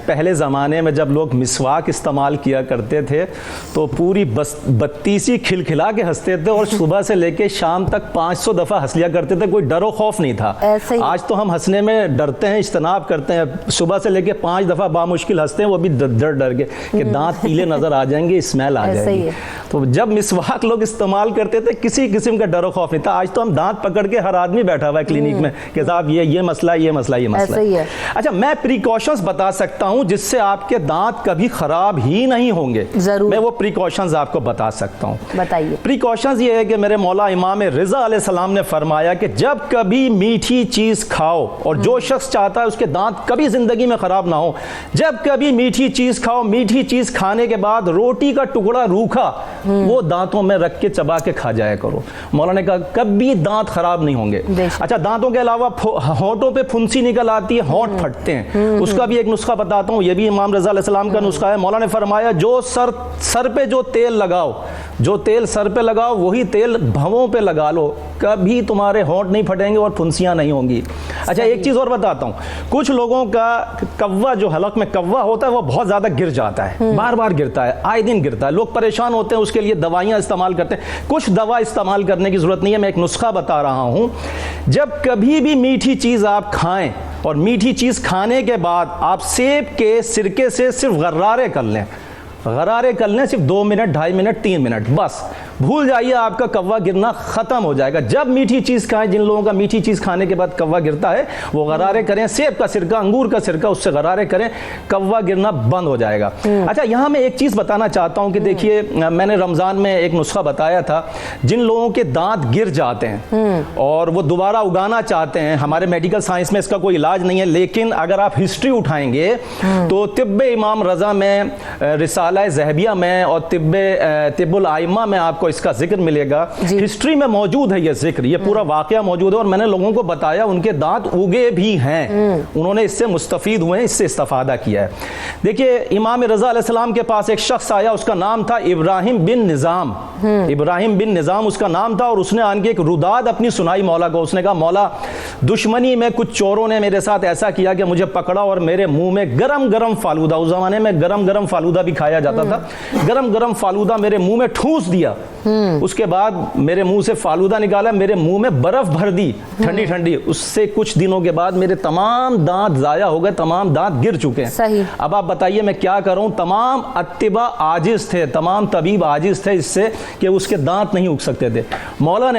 पहले ज़माने में जब लोग मिसवाक इस्तेमाल किया करते थे तो पूरी बत्तीसी खिलखिला के हंसते थे और सुबह से लेके शाम तक 500 दफ़ा हंस लिया करते थे, कोई डरो खौफ नहीं था। आज तो हम हंसने में डरते हैं, इज्तनाब करते हैं, सुबह से लेके 5 दफ़ा बामुश्किल हंसते हैं, वो भी डर के कि दांत पीले नज़र आ जाएंगे, स्मेल आ जाएगी। तो जब मिसवाक लोग इस्तेमाल करते थे किसी किस्म का डरो खौफ नहीं था। आज तो हम दांत पकड़ के हर आदमी बैठा हुआ है क्लिनिक में कि साहब ये मसला ये मसला ये मसला है। अच्छा, मैं प्रिकॉशंस बता सकता हूं जिससे आपके दांत कभी खराब ही नहीं होंगे। जरूर, मैं वो प्रिकॉशंस आपको बता सकता हूं। बताइए। प्रिकॉशंस ये है कि मेरे मौला इमाम रिज़ा अलैहिस्सलाम ने फरमाया कि जब कभी मीठी चीज खाओ, और जो शख्स चाहता है उसके दांत कभी जिंदगी में खराब ना हो, जब कभी मीठी चीज खाओ, मीठी चीज खाने के बाद रोटी का टुकड़ा रूखा वो दांतों में रख के चबा के खा जाया करो। मौला ने कहा कभी दांत खराब नहीं होंगे। अच्छा, दांतों के अलावा होंठों पे फुंसी निकल आती है, होंठ फटते हैं, उसका भी एक नुस्खा बताता हूं, ये भी इमाम रज़ा अलैहिस्सलाम का नुस्खा है। मौला ने फरमाया जो सर पे जो तेल लगाओ, जो तेल सर पे लगाओ वही तेल भवों पे लगा लो, कभी तुम्हारे होंठ नहीं फटेंगे और फुंसियां नहीं होंगी। अच्छा, एक चीज और बताता हूं, कुछ लोगों का कव्वा, जो हलक में कव्वा होता है वो बहुत ज्यादा गिर जाता है, बार बार गिरता है, आए दिन गिरता है, लोग परेशान होते हैं, उसके लिए दवाइयां इस्तेमाल करते हैं। कुछ दवा इस्तेमाल करने की जरूरत नहीं है, मैं एक नुस्खा बता रहा हूं। जब कभी भी मीठी चीज आप खाएं और मीठी चीज खाने के बाद आप सेब के सिरके से सिर्फ गर्रारे कर लें, गरारे कर लें, सिर्फ 2 मिनट 2.5 मिनट 3 मिनट, बस भूल जाइए, आपका कव्वा गिरना खत्म हो जाएगा। जब मीठी चीज खाएं, जिन लोगों का मीठी चीज खाने के बाद कव्वा गिरता है वो गरारे करें, सेब का सिरका, अंगूर का सिरका, उससे गरारे करें, कव्वा गिरना बंद हो जाएगा। अच्छा, यहां मैं एक चीज बताना चाहता हूं कि देखिए, मैंने रमजान में एक नुस्खा बताया था, जिन लोगों के दांत गिर जाते हैं और वो दोबारा उगाना चाहते हैं, हमारे मेडिकल साइंस में इसका कोई इलाज नहीं है, लेकिन अगर आप हिस्ट्री उठाएंगे तो तिब्बे इमाम रजा में, रिसाला ज़हबिया में और तिब्बुल आइमा में आपको इसका जिक्र मिलेगा। हिस्ट्री में मौजूद है ये जिक्र, ये पूरा वाकया मौजूद है और मैंने लोगों को बताया, उनके दांत उगे भी हैं, उन्होंने इससे मुस्तफीद हुए हैं, इससे इस्तेफादा किया है। देखिए, इमाम रज़ा अलैहिस्सलाम के पास एक शख्स आया, उसका नाम था इब्राहिम बिन निज़ाम। इब्राहिम बिन निज़ाम उसका नाम था और उसने आके एक रुदाद अपनी सुनाई मौला को। उसने कहा, मौला, दुश्मनी में कुछ चोरों ने मेरे साथ ऐसा किया कि मुझे पकड़ा और मेरे मुंह में गरम गरम फालूदा, उस जमाने में गरम गरम फालूदा भी खाया जाता था, गरम गरम फालूदा मेरे मुंह में ठूस दिया उसके बाद मेरे मुंह से फालूदा निकाला, मेरे मुंह में बर्फ भर दी ठंडी ठंडी। उससे कुछ दिनों के बाद मेरे तमाम दांत जाया हो गए, तमाम दांत गिर चुके हैं। सही। अब आप बताइए मैं क्या करूं? तमाम अत्तिबा आजिज थे, तमाम तबीब आजिज थे इससे कि उसके दांत नहीं उग सकते थे।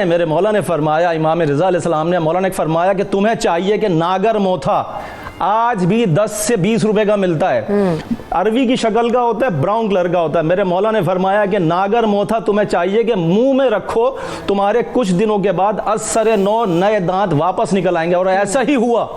मेरे मौला ने फरमाया, इमाम रिज़ा अलैहिस्सलाम ने, मौला ने फरमाया कि तुम्हें चाहिए कि नागर मोथा आज भी 10 से 20 रुपए का मिलता है, अरवी की शक्ल का होता है, ब्राउन कलर का होता है। मेरे मौला ने फरमाया कि नागर मोथा तुम्हें चाहिए कि मुंह में रखो, तुम्हारे कुछ दिनों के बाद असरे नौ नए दांत वापस निकल आएंगे। और ऐसा ही हुआ।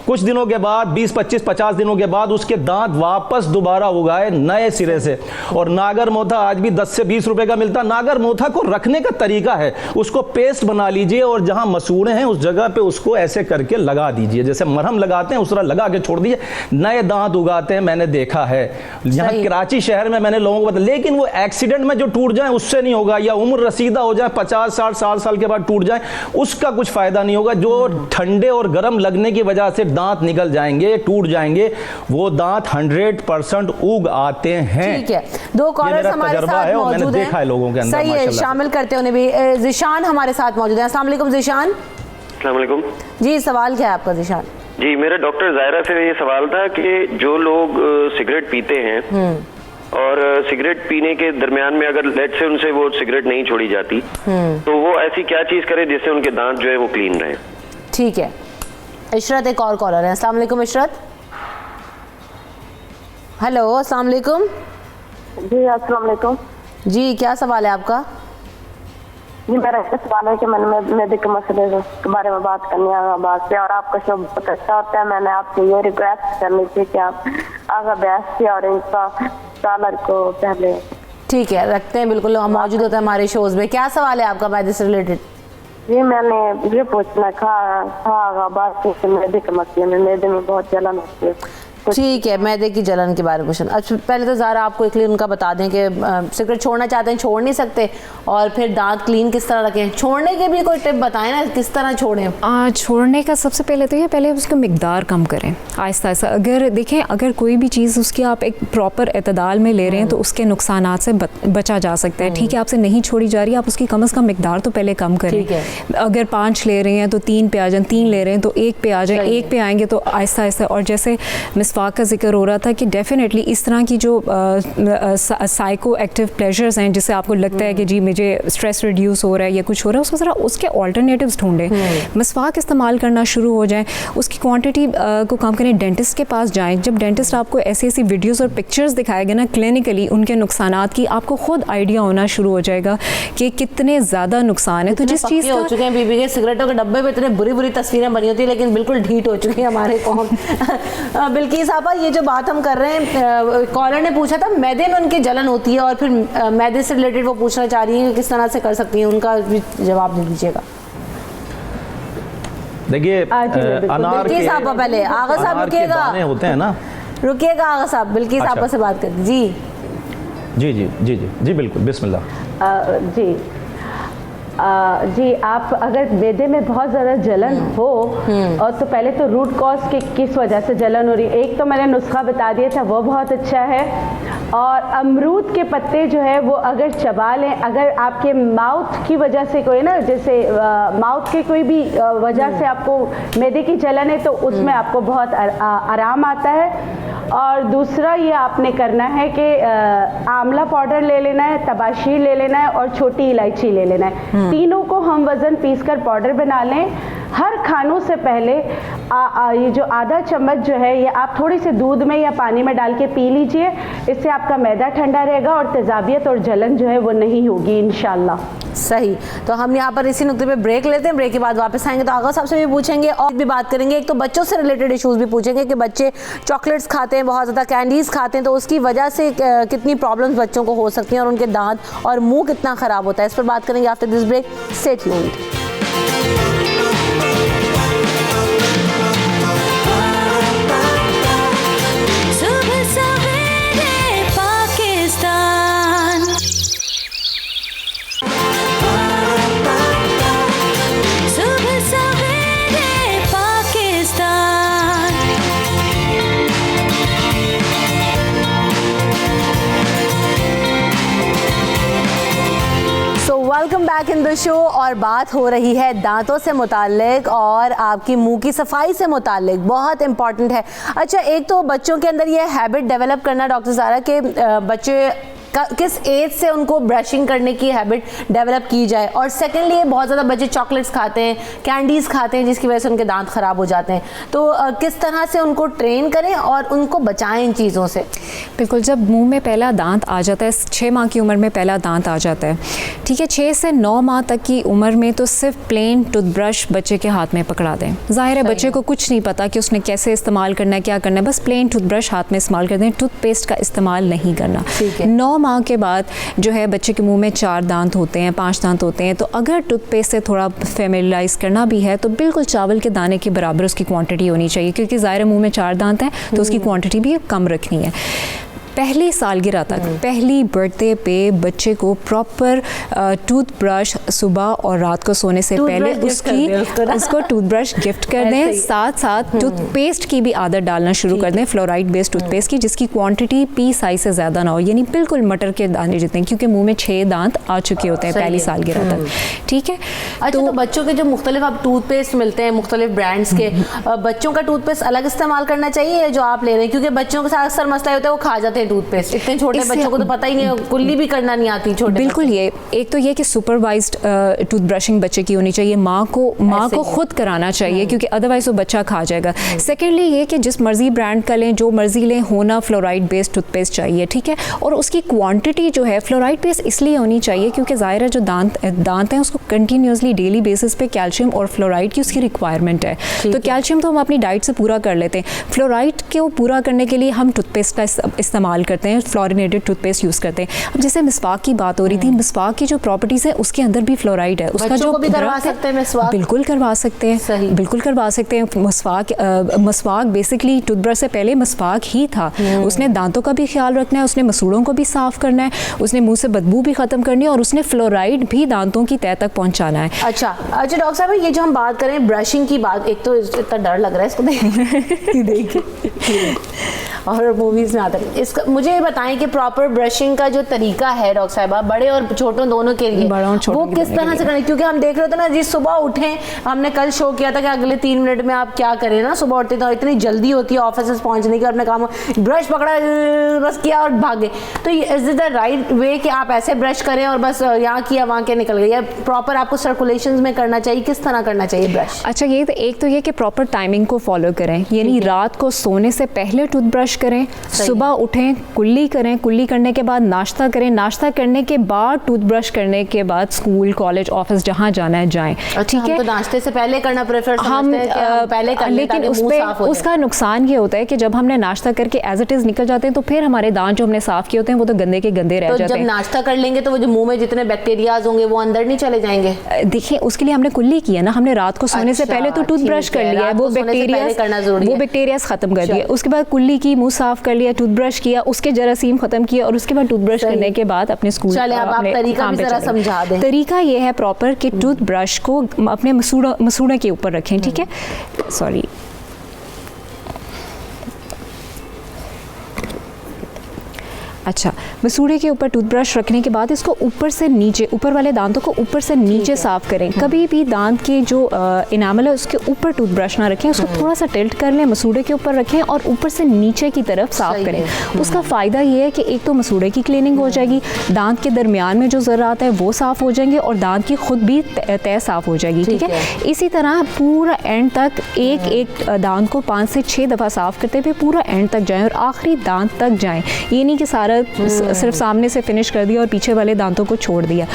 कुछ दिनों के बाद 20, 25, 50 दिनों के बाद उसके दांत वापस दोबारा उगाए नए सिरे से। और नागर मोथा आज भी 10 से 20 रुपए का मिलता है। नागर मोथा को रखने का तरीका है, उसको पेस्ट बना लीजिए और जहां मसूड़े हैं उस जगह पे उसको ऐसे करके लगा दीजिए, जैसे मरहम लगाते हैं उस तरह लगा के छोड़ दीजिए, नए दांत उगाते हैं। मैंने देखा है यहाँ कराची शहर में, मैंने लोगों को बताया। लेकिन वो एक्सीडेंट में जो टूट जाए उससे नहीं होगा, या उम्र रसीदा हो जाए 50, 60, 60 साल के बाद टूट जाए, उसका कुछ फायदा नहीं होगा। जो ठंडे और गर्म लगने की वजह से दांत निकल जाएंगे, टूट जाएंगे, वो दांत 100% उग आते हैं। ठीक है, 2 कॉलर्स हमारे साथ मौजूद हैं। मैंने देखा है लोगों के अंदर। सही है, शामिल करते हैं उन्हें भी। ज़िशान हमारे साथ मौजूद है। अस्सलाम वालेकुम ज़िशान। अस्सलाम वालेकुम जी, सवाल क्या है आपका ज़िशान? जी, मेरा डॉक्टर ज़ायरा से ये सवाल था कि जो लोग सिगरेट पीते हैं और सिगरेट पीने के दरमियान में अगर लेट से उनसे वो सिगरेट नहीं छोड़ी जाती, तो वो ऐसी क्या चीज करे जिससे उनके दांत जो है वो क्लीन रहे? ठीक है, इशरत एक और कॉलर है। अस्सलाम वालेकुम इशरत। हेलो, अस्सलाम वालेकुम। जी अस्सलाम वालेकुम। जी, क्या सवाल है आपका? जी, मेरा ये सवाल है कि मैंने मेडिकल मसले के बारे में बात करनी है आगा से, और आपका शो बहुत अच्छा होता है। मैंने आपसे ये रिक्वेस्ट करनी थी कि आप आगा बैस से और इनका सालर को पहले। ठीक है, रखते हैं, बिल्कुल हम मौजूद होते हैं हमारे शोज में। क्या सवाल है आपका मैदे से रिलेटेड? जी, मैंने ये पूछना था बात मैदे के मसले में, मैदे में बहुत जलन होती है। ठीक है, मैदे की जलन के बारे में क्वेश्चन। अच्छा, पहले तो ज़ारा आपको एक उनका बता दें कि सिगरेट छोड़ना चाहते हैं, छोड़ नहीं सकते, और फिर दांत क्लीन किस तरह रखें, छोड़ने के भी कोई टिप बताएं ना, किस तरह छोड़ें? छोड़ने का सबसे पहले तो ये, पहले उसका मिकदार कम करें आहिस्ता आहिस्ता। अगर देखें, अगर कोई भी चीज़ उसकी आप एक प्रॉपर एतदाल में ले रहे हैं तो उसके नुकसानात से बचा जा सकता है। ठीक है, आपसे नहीं छोड़ी जा रही है, आप उसकी कम से कम मिकदार तो पहले कम करें। अगर 5 ले रहे हैं तो 3 पे आ जाएं, 3 ले रहे हैं तो 1 पे आ जाएं, 1 पे आएंगे तो आहिस्ता आहिस्ता। और जैसे मिसवाक का जिक्र हो रहा था कि डेफिनेटली इस तरह की जो साइको एक्टिव प्लेजर्स हैं, जिससे आपको लगता है कि जी मुझे स्ट्रेस रिड्यूस हो रहा है या कुछ हो रहा है, उसको ज़रा उसके ऑल्टरनेटिव्स ढूंढें। मिसवाक इस्तेमाल करना शुरू हो जाएं, उसकी क्वांटिटी को कम करें, डेंटिस्ट के पास जाएं। जब डेंटिस्ट आपको ऐसी ऐसी वीडियोस और पिक्चर्स दिखाएंगे ना क्लिनिकली उनके नुकसानात की, आपको खुद आइडिया होना शुरू हो जाएगा कि कितने ज़्यादा नुकसान है। तो जिस चीज़ हो चुके हैं बीबी के सिगरेटों के डब्बे में इतने बुरी बुरी तस्वीरें बनी होती है, लेकिन बिल्कुल ढीठ हो चुकी है हमारे कौम। बिल्किस आपा, ये जो बात हम कर रहे हैं, कॉलर ने पूछा था मैदे में उनकी जलन होती है और फिर मैदे से रिलेटेड वो पूछना चाह रही है किस तरह से कर सकती हैं, उनका भी जवाब दे दीजिएगा। देखिए, अनार के साहब, पहले आगा साहब रुकिएगा, होते हैं ना, रुकिएगा आगा साहब, बिल्किस आपा से बात करते। जी जी जी जी जी जी बिल्कुल, बिस्मिल्लाह। जी जी, आप अगर मैदे में बहुत ज़्यादा जलन हो और तो पहले तो रूट कॉज के किस वजह से जलन हो रही है, एक तो मैंने नुस्खा बता दिया था, वो बहुत अच्छा है। और अमरूद के पत्ते जो है वो अगर चबा लें, अगर आपके माउथ की वजह से कोई ना, जैसे माउथ के कोई भी वजह से आपको मैदे की जलन है तो उसमें आपको बहुत आराम आता है। और दूसरा ये आपने करना है कि आंवला पाउडर ले लेना है, तबाशी ले लेना है और छोटी इलायची ले लेना है। तीनों को हम वज़न पीसकर पाउडर बना लें। हर खानों से पहले ये जो आधा चम्मच जो है ये आप थोड़ी से दूध में या पानी में डाल के पी लीजिए। इससे आपका मैदा ठंडा रहेगा और तेजाबियत और जलन जो है वो नहीं होगी इंशाल्लाह। सही, तो हम यहाँ पर इसी नुक्ते पे ब्रेक लेते हैं। ब्रेक के बाद वापस आएंगे तो आगा साहब से भी पूछेंगे और भी बात करेंगे। एक तो बच्चों से रिलेटेड इश्यूज भी पूछेंगे कि बच्चे चॉकलेट्स खाते हैं, बहुत ज़्यादा कैंडीज़ खाते हैं, तो उसकी वजह से कितनी प्रॉब्लम्स बच्चों को हो सकती हैं और उनके दांत और मुंह कितना ख़राब होता है, इस पर बात करेंगे after this break. Stay tuned. Back in the show और बात हो रही है दांतों से मुतालिक और आपकी मुंह की सफाई से मुतालिक, बहुत इंपॉर्टेंट है। अच्छा, एक तो बच्चों के अंदर ये हैबिट डेवलप करना डॉक्टर ज़ारा के बच्चे किस एज से उनको ब्रशिंग करने की हैबिट डेवलप की जाए, और सेकेंडली ये बहुत ज़्यादा बच्चे चॉकलेट्स खाते हैं, कैंडीज़ खाते हैं जिसकी वजह से उनके दांत ख़राब हो जाते हैं, तो किस तरह से उनको ट्रेन करें और उनको बचाएं इन चीज़ों से? बिल्कुल, जब मुंह में पहला दांत आ जाता है, 6 माह की उम्र में पहला दांत आ जाता है, ठीक है, 6 से 9 माह तक की उम्र में तो सिर्फ प्लेन टूथब्रश बच्चे के हाथ में पकड़ा दें। ज़ाहिर है बच्चे को कुछ नहीं पता कि उसने कैसे इस्तेमाल करना है, क्या करना है, बस प्लेन टूथब्रश हाथ में इस्तेमाल कर दें, टूथपेस्ट का इस्तेमाल नहीं करना। 9 माह के बाद जो है बच्चे के मुंह में 4 दांत होते हैं, 5 दांत होते हैं, तो अगर टूथपेस्ट से थोड़ा फेमिलाइज करना भी है तो बिल्कुल चावल के दाने के बराबर उसकी क्वांटिटी होनी चाहिए, क्योंकि ज़ाहिर मुंह में 4 दांत हैं तो उसकी क्वांटिटी भी कम रखनी है। पहली सालगिरह तक, पहली बर्थडे पे बच्चे को प्रॉपर टूथब्रश सुबह और रात को सोने से पहले उसको टूथब्रश गिफ्ट कर दें, साथ साथ टूथपेस्ट की भी आदत डालना शुरू कर दें, फ्लोराइड बेस्ड टूथपेस्ट की, जिसकी क्वांटिटी पी साइज से ज़्यादा ना हो, यानी बिल्कुल मटर के दाने जितने, क्योंकि मुंह में 6 दांत आ चुके होते हैं पहली सालगिरह तक, ठीक है। अच्छा, तो बच्चों के जो मुख्तलिफ अब टूथपेस्ट मिलते हैं मुख्तलिफ ब्रांड्स के, बच्चों का टूथपेस्ट अलग इस्तेमाल करना चाहिए जो आप ले रहे हैं? क्योंकि बच्चों के साथ अक्सर मसला होता है वो खा जाते हैं टूथपेस्ट, इतने छोटे बच्चों को तो पता ही नहीं, कुल्ली भी करना नहीं आती छोटे। बिल्कुल, ये एक तो ये कि सुपरवाइज्ड टूथ ब्रशिंग बच्चे की होनी चाहिए, माँ को खुद कराना चाहिए, क्योंकि अदरवाइज वो बच्चा खा जाएगा। सेकेंडली ये कि जिस मर्जी ब्रांड का लें, जो मर्जी लें, होना फ्लोराइड बेस्ड टूथपेस्ट चाहिए, ठीक है, और उसकी क्वांटिटी जो है फ्लोराइड बेस्ड इसलिए होनी चाहिए क्योंकि ज़ाहिर है जो दांत हैं उसको कंटिन्यूसली डेली बेसिस पे कैल्शियम और फ्लोराइड की उसकी रिक्वायरमेंट है। तो कैल्शियम तो हम अपनी डाइट से पूरा कर लेते हैं, फ्लोराइड को पूरा करने के लिए हम टूथपेस्ट का इस्तेमाल करते हैं, फ्लोरिनेटेड टूथपेस्ट यूज़ करते हैं। अब जैसे मिसवाक की बात हो रही थी, मिसवाक की जो प्रॉपर्टीज़ है उसके अंदर भी फ्लोराइड है, उसका जो भी करवा सकते हैं मिसवाक, बिल्कुल करवा सकते हैं, सही बिल्कुल करवा सकते हैं। मिसवाक बेसिकली टूथब्रश से पहले मिसवाक ही था, उसने दांतों का भी ख्याल रखना है, उसने मसूड़ों को भी साफ करना है, उसने मुंह से बदबू भी ख़त्म करनी है, और उसने फ्लोराइड भी दांतों की तह तक पहुँचाना है। अच्छा डॉक्टर साहब, ये जो हम बात करें ब्रशिंग की बात, एक तो इतना डर लग रहा है इसको देखिए और मूवीज़ में आता है, इसका मुझे ये बताएं कि प्रॉपर ब्रशिंग का जो तरीका है डॉक्टर साहिबा, बड़े और छोटों दोनों के लिए, वो किस तरह से करें? क्योंकि हम देख रहे थे ना जी, सुबह उठें, हमने कल शो किया था कि अगले 3 मिनट में आप क्या करें ना, सुबह उठते तो इतनी जल्दी होती है ऑफिस पहुंचने की, अपने काम ब्रश पकड़ा बस किया और भागे, तो is it the right way कि आप ऐसे ब्रश करें और बस यहाँ किया वहाँ के निकल गए, या प्रॉपर आपको सर्कुलेशन में करना चाहिए, किस तरह करना चाहिए ब्रश? अच्छा, ये तो एक तो ये कि प्रॉपर टाइमिंग को फॉलो करें, यानी रात को सोने से पहले टूथब्रश करें, सुबह उठें कुल्ली करें, कुल्ली करने के बाद नाश्ता करें, नाश्ता करने के बाद टूथब्रश करने के बाद स्कूल कॉलेज ऑफिस जहाँ जाना है जाएं, ठीक है। तो नाश्ते से पहले करना प्रेफर हम पहले कर, लेकिन उसका नुकसान ये होता है कि जब हमने नाश्ता करके एज इट इज निकल जाते हैं तो फिर हमारे दांत जो हमने साफ किए होते हैं वो तो गंदे के गंदे रह जाते हैं। जब नाश्ता कर लेंगे तो वो जो मुंह में जितने बैक्टीरियाज होंगे वो अंदर नहीं चले जाएंगे? देखिए, उसके लिए हमने कुल्ली की है ना, हमने रात को सोने से पहले तो टूथब्रश कर लिया है, वो बैक्टीरियाज खत्म कर दिया, उसके बाद कुल्ली की, मुंह साफ कर लिया, टूथब्रश किया, उसके जरासीम खत्म किया, और उसके बाद टूथब्रश करने के बाद अपने स्कूल तरीका भी जरा समझा दें। तरीका ये है प्रॉपर कि टूथब्रश को अपने मसूड़ों के ऊपर रखें, ठीक है, सॉरी, अच्छा, मसूड़े के ऊपर टूथब्रश रखने के बाद इसको ऊपर से नीचे, ऊपर वाले दांतों को ऊपर से नीचे साफ करें। कभी भी दांत के जो इनामल है उसके ऊपर टूथब्रश ना रखें, उसको थोड़ा सा टिल्ट कर लें, मसूड़े के ऊपर रखें और ऊपर से नीचे की तरफ साफ करें। उसका फ़ायदा ये है कि एक तो मसूड़े की क्लीनिंग हो जाएगी, दांत के दरमियान में जो ज़रात है वो साफ़ हो जाएंगे, और दांत की खुद भी तह साफ़ हो जाएगी, ठीक है। इसी तरह पूरा एंड तक एक दांत को 5 से 6 दफ़ा साफ़ करते हुए पूरा एंड तक जाएँ और आखिरी दांत तक जाएँ। ये नहीं कि सारा सिर्फ सामने से फिनिश कर दिया और पीछे वाले दांतों को छोड़ दिया,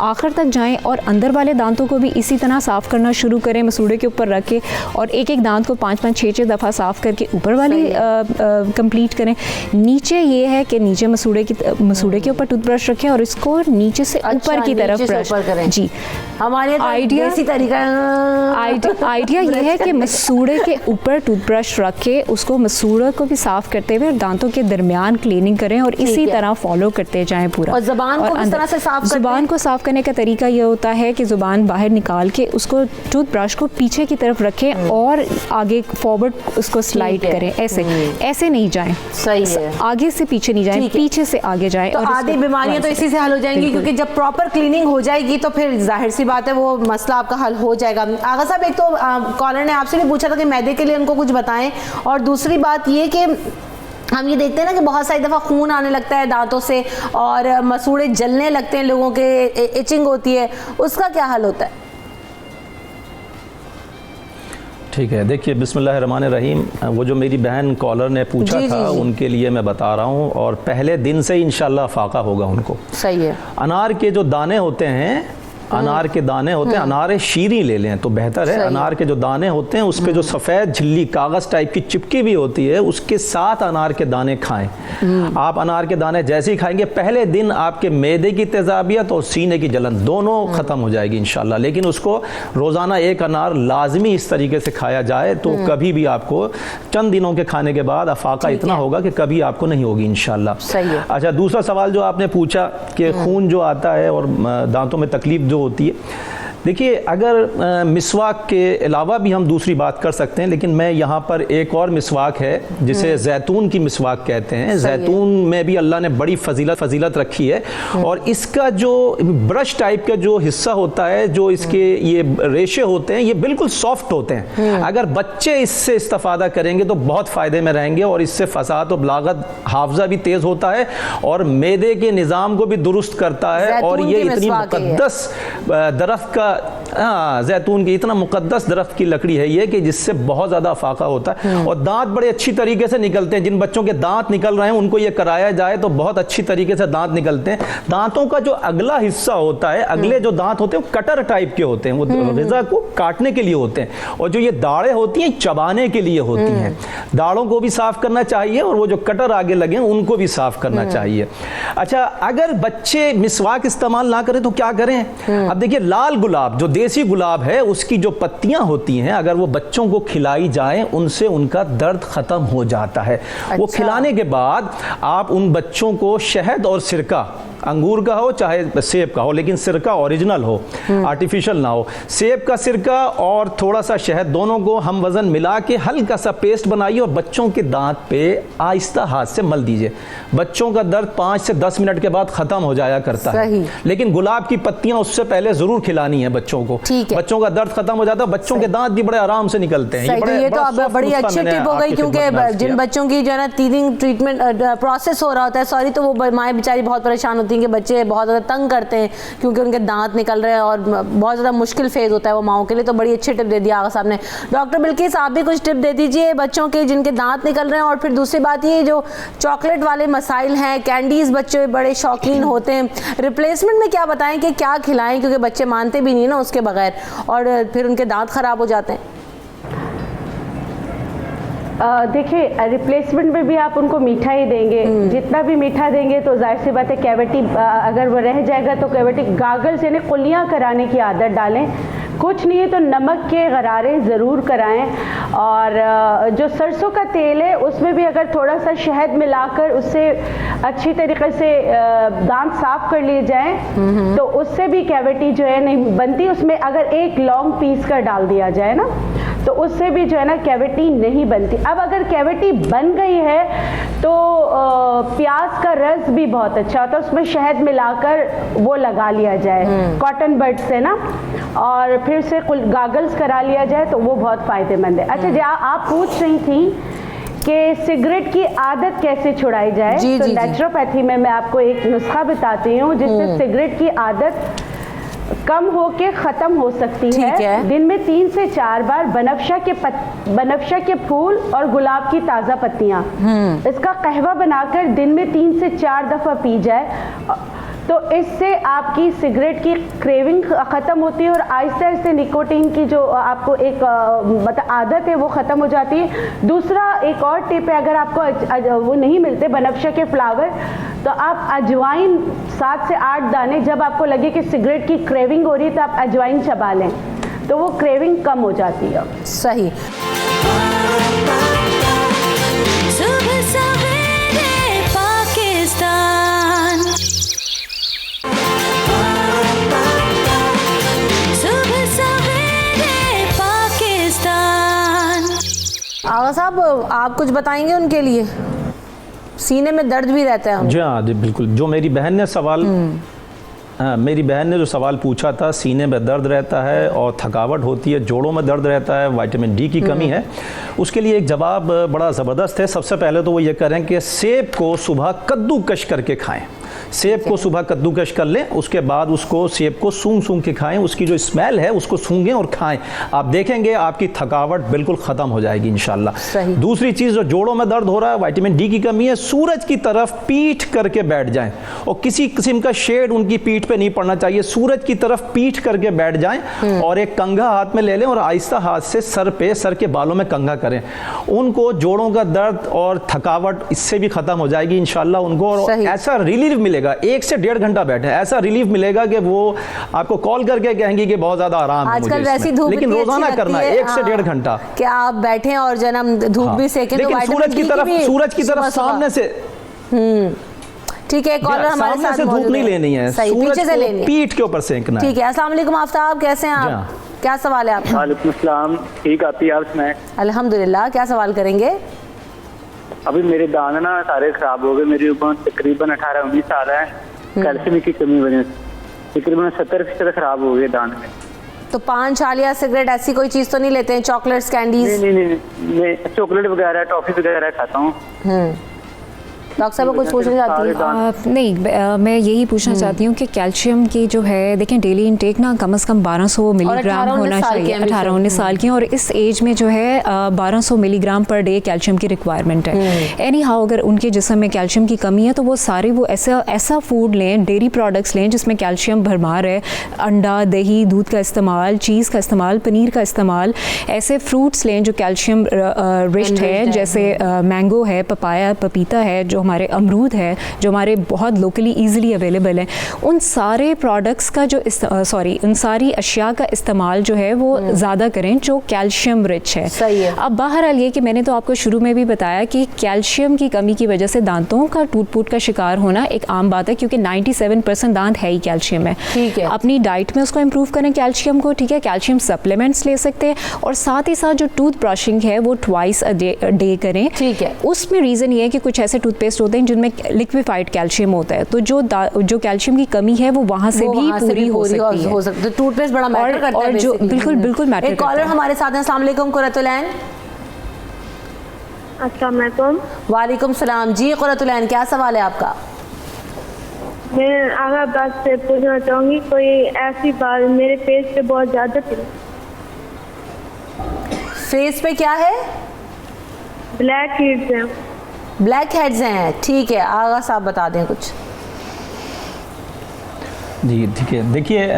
आखिर तक जाएं और अंदर वाले दांतों को भी इसी तरह साफ़ करना शुरू करें, मसूड़े के ऊपर रख के, और एक एक दांत को 5-5, 6-6 दफ़ा साफ़ करके ऊपर वाली कंप्लीट करें। नीचे ये है कि नीचे मसूड़े के ऊपर टूथब्रश रखें और इसको नीचे से ऊपर की तरफ ब्रश करें। जी, हमारे आइडिया ये है कि मसूड़े के ऊपर टूथब्रश रख के उसको मसूड़े को भी साफ़ करते हुए दांतों के दरमियान क्लीनिंग करें, और इसी तरह फॉलो करते जाएं पूरा। और ज़ुबान को किस तरह से साफ करते हैं? ज़ुबान को साफ करने का तरीका ये होता है कि ज़ुबान बाहर निकाल के उसको टूथब्रश को पीछे की तरफ रखें और आगे फॉरवर्ड उसको स्लाइड करें, ऐसे नहीं जाएं। सही है, आगे से पीछे नहीं जाएं, पीछे से आगे जाएं। तो आधी बीमारियां तो इसी से हल हो जाएंगी, क्योंकि जब प्रॉपर क्लीनिंग हो जाएगी तो फिर जाहिर सी बात है वो मसला आपका हल हो जाएगा। आगा साहब, एक तो कॉलर ने आपसे भी पूछा था कि मैदे के लिए उनको कुछ बताएं, और दूसरी बात ये कि हम ये देखते हैं ना कि बहुत सारी दफ़ा खून आने लगता है दांतों से और मसूड़े जलने लगते हैं लोगों के, इचिंग होती है, उसका क्या हल होता है? ठीक है, देखिए बिस्मिल्लाहिर्रहमानिर्रहीम, वो जो मेरी बहन कॉलर ने पूछा था उनके लिए मैं बता रहा हूँ, और पहले दिन से ही इंशाल्लाह फाका होगा उनको। सही है। अनार के जो दाने होते हैं, अनार के दाने होते हैं, अनार शीरी ले लें तो बेहतर है। अनार के जो दाने होते हैं उस पे जो सफ़ेद झिल्ली कागज़ टाइप की चिपकी भी होती है, उसके साथ अनार के दाने खाएं। आप अनार के दाने जैसे ही खाएंगे पहले दिन आपके मैदे की तेज़ाबियत और सीने की जलन दोनों ख़त्म हो जाएगी इंशाल्लाह। लेकिन उसको रोज़ाना एक अनार लाजमी इस तरीके से खाया जाए तो कभी भी आपको चंद दिनों के खाने के बाद अफाका इतना होगा कि कभी आपको नहीं होगी इंशाल्लाह। अच्छा, दूसरा सवाल जो आपने पूछा कि खून जो आता है और दांतों में तकलीफ होती है, देखिए अगर मिसवाक के अलावा भी हम दूसरी बात कर सकते हैं, लेकिन मैं यहाँ पर एक और मिसवाक है जिसे जैतून की मिसवाक कहते हैं। जैतून में भी अल्लाह ने बड़ी फजीलत रखी है, और इसका जो ब्रश टाइप का जो हिस्सा होता है, जो इसके ये रेशे होते हैं, ये बिल्कुल सॉफ्ट होते हैं। अगर बच्चे इससे इस्तेफादा करेंगे तो बहुत फ़ायदे में रहेंगे, और इससे फसाद और बलागत हाफजा भी तेज़ होता है और मैदे के निज़ाम को भी दुरुस्त करता है। और ये इतनी मुकद्दस दरख्त का, हाँ, जैतून की इतना मुकद्दस दरख्त की लकड़ी है ये कि जिससे बहुत ज़्यादा अफाका होता है, और दांत बड़े अच्छी तरीके से निकलते हैं। जिन बच्चों के दांत निकल रहे हैं उनको ये कराया जाए तो बहुत अच्छी तरीके से दांत निकलते हैं। दांतों का जो अगला हिस्सा होता है, अगले जो दांत होते हैं वो कटर टाइप के होते हैं, वो ग़िज़ा को काटने के लिए होते हैं, और जो ये दाढ़ें होती हैं चबाने के लिए होती हैं। दाढ़ों को भी साफ करना चाहिए और वो जो कटर आगे लगे हैं उनको भी साफ करना चाहिए। अच्छा, अगर बच्चे मिसवाक इस्तेमाल ना करें तो क्या करें? अब देखिए, लाल गुलाब जो देसी गुलाब है उसकी जो पत्तियां होती हैं, अगर वो बच्चों को खिलाई जाएं उनसे उनका दर्द खत्म हो जाता है। वो खिलाने के बाद आप उन बच्चों को शहद और सिरका, अंगूर का हो चाहे सेब का हो, लेकिन सिरका ओरिजिनल हो, आर्टिफिशियल ना हो, सेब का सिरका और थोड़ा सा शहद, दोनों को हम वजन मिला के हल्का सा पेस्ट बनाइए और बच्चों के दांत पे आहिस्ता हाथ से मल दीजिए। बच्चों का दर्द 5 से 10 मिनट के बाद खत्म हो जाया करता है। लेकिन गुलाब की पत्तियां उससे पहले जरूर खिलानी है बच्चों को। बच्चों का दर्द खत्म हो जाता है, बच्चों के दांत भी बड़े आराम से निकलते हैं। ये तो अब बड़ी अच्छी टिप हो गई, क्योंकि जिन बच्चों की जो है ना टीथिंग ट्रीटमेंट प्रोसेस हो रहा होता है, सॉरी, तो वो माएँ बेचारी बहुत परेशान होती हैं कि बच्चे बहुत ज़्यादा तंग करते हैं क्योंकि उनके दांत निकल रहे हैं और बहुत ज़्यादा मुश्किल फेज होता है वो माओं के लिए। तो बड़ी अच्छी टिप दे दी आगा साहब ने। डॉक्टर बिल्किस, आप भी कुछ टिप दे दीजिए बच्चों के जिनके दांत निकल रहे हैं। और फिर दूसरी बात ये, जो चॉकलेट वाले मसाइल हैं, कैंडीज़ बच्चे बड़े शौकीन होते हैं, रिप्लेसमेंट में क्या बताएं कि क्या खिलाएं, क्योंकि बच्चे मानते भी नहीं ना उसके बगैर, और फिर उनके दांत ख़राब हो जाते हैं। देखिए, रिप्लेसमेंट में भी आप उनको मीठा ही देंगे। जितना भी मीठा देंगे तो जाहिर सी बात है कैविटी अगर वो रह जाएगा तो कैविटी गागल्स यानी कुल्लियाँ कराने की आदत डालें। कुछ नहीं है तो नमक के गरारे ज़रूर कराएं, और जो सरसों का तेल है उसमें भी अगर थोड़ा सा शहद मिलाकर उससे अच्छी तरीके से दांत साफ कर लिए जाएं तो उससे भी कैविटी जो है नहीं बनती। उसमें अगर एक लौंग पीस कर डाल दिया जाए ना तो उससे भी जो है ना कैविटी नहीं बनती। अब अगर कैविटी बन गई है तो प्याज का रस भी बहुत अच्छा होता है, उसमें शहद मिलाकर वो लगा लिया जाए कॉटन बड से ना, और फिर से गागल्स करा लिया जाए तो वो बहुत फ़ायदेमंद है। अच्छा, आप पूछ रही थी कि सिगरेट की आदत कैसे छुड़ाई जाए, तो नेचुरोपैथी में मैं आपको एक नुस्खा बताती हूँ जिससे सिगरेट की आदत कम होके ख़त्म हो सकती है। दिन में 3 से 4 बार बनफ्शा के फूल और गुलाब की ताज़ा पत्तियाँ, इसका कहवा बनाकर दिन में 3 से 4 दफ़ा पी जाए तो इससे आपकी सिगरेट की क्रेविंग ख़त्म होती है और आहिस्ते आहिस्ते निकोटीन की जो आपको एक मतलब आदत है वो ख़त्म हो जाती है। दूसरा एक और टिप है, अगर आपको वो नहीं मिलते बनफ्शा के फ्लावर तो आप अजवाइन 7 से 8 दाने, जब आपको लगे कि सिगरेट की क्रेविंग हो रही है तो आप अजवाइन चबा लें तो वो क्रेविंग कम हो जाती है। सही। सुबह सवेरे पाकिस्तान। आगा साहब आप कुछ बताएंगे उनके लिए? सीने में दर्द भी रहता है? जी हाँ जी बिल्कुल। जो मेरी बहन ने सवाल मेरी बहन ने जो सवाल पूछा था, सीने में दर्द रहता है और थकावट होती है, जोड़ों में दर्द रहता है, विटामिन डी की कमी है, उसके लिए एक जवाब बड़ा ज़बरदस्त है। सबसे पहले तो वो ये करें कि सेब को सुबह कद्दूकश करके खाएं। सेब को सुबह कद्दूकश कर लें, उसके बाद उसको सेब को सूंघ के खाएं, उसकी जो स्मेल है उसको सूंघें और खाएं। आप देखेंगे आपकी थकावट बिल्कुल ख़त्म हो जाएगी इंशाल्लाह। दूसरी चीज़, जो जोड़ों में दर्द हो रहा है, विटामिन डी की कमी है, सूरज की तरफ पीठ करके बैठ जाएं और किसी किस्म का शेड उनकी पीठ पे नहीं पड़ना चाहिए। सूरज की तरफ पीठ करके बैठ जाएं और एक कंघा हाथ में ले लें और आहिस्ता हाथ से सर के बालों में कंघा करें। उनको जोड़ों का दर्द और थकावट इससे भी ख़त्म हो जाएगी इंशाल्लाह उनको। और ऐसा रिलीफ मिलेगा, 1 से 1.5 घंटा बैठे, ऐसा रिलीफ मिलेगा कि वो आपको कॉल करके कहेंगे कि बहुत ज्यादा आराम है आजकल वैसी धूप, लेकिन रोजाना करना है 1 से 1.5 घंटा। क्या आप बैठे और जन्म धूप भी सेकें, लेकिन सूरज की तरफ सामने से, ठीक है। कॉलर हमारे साथ से धूप नहीं लेनी है, पीछे से लेनी है, पीठ के ऊपर सेंकना है। ठीक है। अस्सलाम वालेकुम आफ्ताब, कैसे हैं आप? क्या सवाल है आपका? वालेकुम अस्सलाम, ठीक आती है, आप सुनाएं? अल्हम्दुलिल्लाह। क्या सवाल करेंगे? अभी मेरे दांत ना सारे खराब हो गए, मेरी उम्र तकरीबन 18-19 साल है। कैल्शियम की कमी वजह से तकरीबन 70% खराब हो गए दांत में। तो पान, छालिया, सिगरेट ऐसी कोई चीज तो नहीं लेते हैं? Chocolates, candies? नहीं, मैं चॉकलेट वगैरह, टॉफी वगैरह खाता हूँ। डॉक्टर साहब कुछ पूछना चाहती हैं? नहीं, मैं यही पूछना चाहती हूँ कि कैल्शियम की जो है, देखें डेली इनटेक ना कम से कम 1200 मिलीग्राम होना चाहिए। 18-19 साल की, और इस एज में जो है 1200 मिलीग्राम पर डे कैल्शियम की रिक्वायरमेंट है। एनी हाउ अगर उनके जिस्म में कैल्शियम की कमी है तो वो सारे वो ऐसा फूड लें, डेयरी प्रोडक्ट्स लें जिसमें कैल्शियम भरमार है। अंडा, दही, दूध का इस्तेमाल, चीज़ का इस्तेमाल, पनीर का इस्तेमाल। ऐसे फ्रूट्स लें जो कैल्शियम रिच्ड है, जैसे मैंगो है, पपाया, पपीता है, जो हमारे अमरूद है, जो हमारे बहुत लोकली इजीली अवेलेबल है। उन सारे प्रोडक्ट्स का जो उन सारी अशिया का इस्तेमाल जो है वो ज़्यादा करें जो कैल्शियम रिच है। सही है। अब बहरहाल ये कि मैंने तो आपको शुरू में भी बताया कि कैल्शियम की कमी की वजह से दांतों का टूट-फूट का शिकार होना एक आम बात है, क्योंकि 97% दांत है ही कैल्शियम है। ठीक है। अपनी डाइट में उसको इम्प्रूव करें कैल्शियम को, ठीक है। कैल्शियम सप्लीमेंट्स ले सकते हैं, और साथ ही साथ जो टूथ ब्रशिंग है वो ट्वाइस अ डे करें। ठीक है। उसमें रीज़न ये है कि कुछ ऐसे टूथपेस्ट होते हैं जिनमें लिक्विफाइड कैल्शियम होता है, तो जो कैल्शियम की कमी है वो वहाँ से भी पूरी हो सकती है। टूथपेस्ट बड़ा मैटर करता है, जो बिल्कुल मैटर। एक कॉलर हमारे साथ हैं। अस्सलाम वालेकुम कुरतुलैन। अस्सलाम वालेकुम। वालेकुम सलाम जी। कुरतुलैन, क्या सवाल है आपका? मैं आगा बात से पूछना चाहूँगी, कोई ऐसी बात मेरे फेस पे बहुत ज़्यादा थी। फेस पे क्या है? ब्लैक हेड्स हैं। ब्लैक हेड्स हैं, ठीक है। आगा साहब बता दें कुछ। जी ठीक है। देखिए,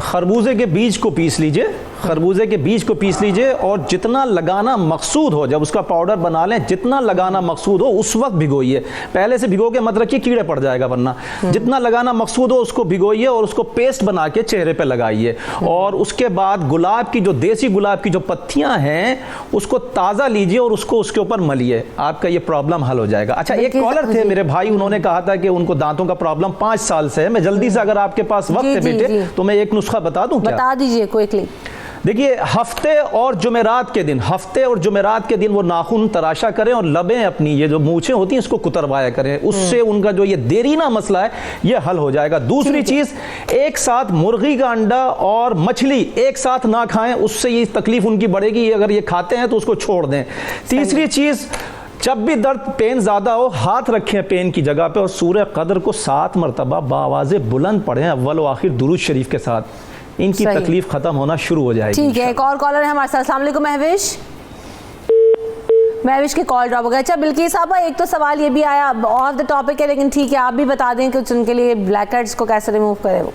खरबूजे के बीज को पीस लीजिए, खरबूजे के बीज को पीस लीजिए, और जितना लगाना मकसूद हो, जब उसका पाउडर बना लें, जितना लगाना मकसूद हो उस वक्त भिगोइए। पहले से भिगो के मत रखिए, कीड़े पड़ जाएगा वरना। जितना लगाना मकसूद हो उसको भिगोइए और उसको पेस्ट बना के चेहरे पे लगाइए। और उसके बाद गुलाब की जो देसी गुलाब की जो पत्तियां हैं उसको ताज़ा लीजिए और उसको उसके ऊपर मलिए, आपका ये प्रॉब्लम हल हो जाएगा। अच्छा, एक कॉलर थे मेरे भाई, उन्होंने कहा था कि उनको दांतों का प्रॉब्लम 5 साल से है। मैं जल्दी से, अगर आपके पास वक्त है बेटे, तो मैं एक नुस्खा बता दूं क्या? बता दीजिए क्विकली। देखिए, हफ्ते और जुमेरात के दिन वो नाखून तराशा करें और लबें अपनी ये जो मूछें होती हैं इसको कुतरवाया करें, उससे उनका जो ये देरीना मसला है ये हल हो जाएगा। दूसरी चीज, एक साथ मुर्गी का अंडा और मछली एक साथ ना खाएं, उससे ये तकलीफ उनकी बढ़ेगी। अगर ये खाते हैं तो उसको छोड़ दें। तीसरी चीज, जब भी दर्द पेन ज्यादा हो, हाथ रखें पेन की जगह पे और सूरह कदर को 7 मरतबा बावाज़े बुलंद पढ़ें, अव्वल व आखिर दुरूद शरीफ के साथ। इनकी तकलीफ खत्म होना शुरू हो जाएगी। ठीक है। एक और कॉलर है हमारे साथ। अस्सलाम वालेकुम महविश। महविश की कॉल ड्रॉप हो गया। अच्छा बिल्किस साहबा, एक तो सवाल ये भी आया, ऑफ द टॉपिक है लेकिन ठीक है, आप भी बता दें कि उनके लिए ब्लैक हेड्स को कैसे रिमूव करें वो।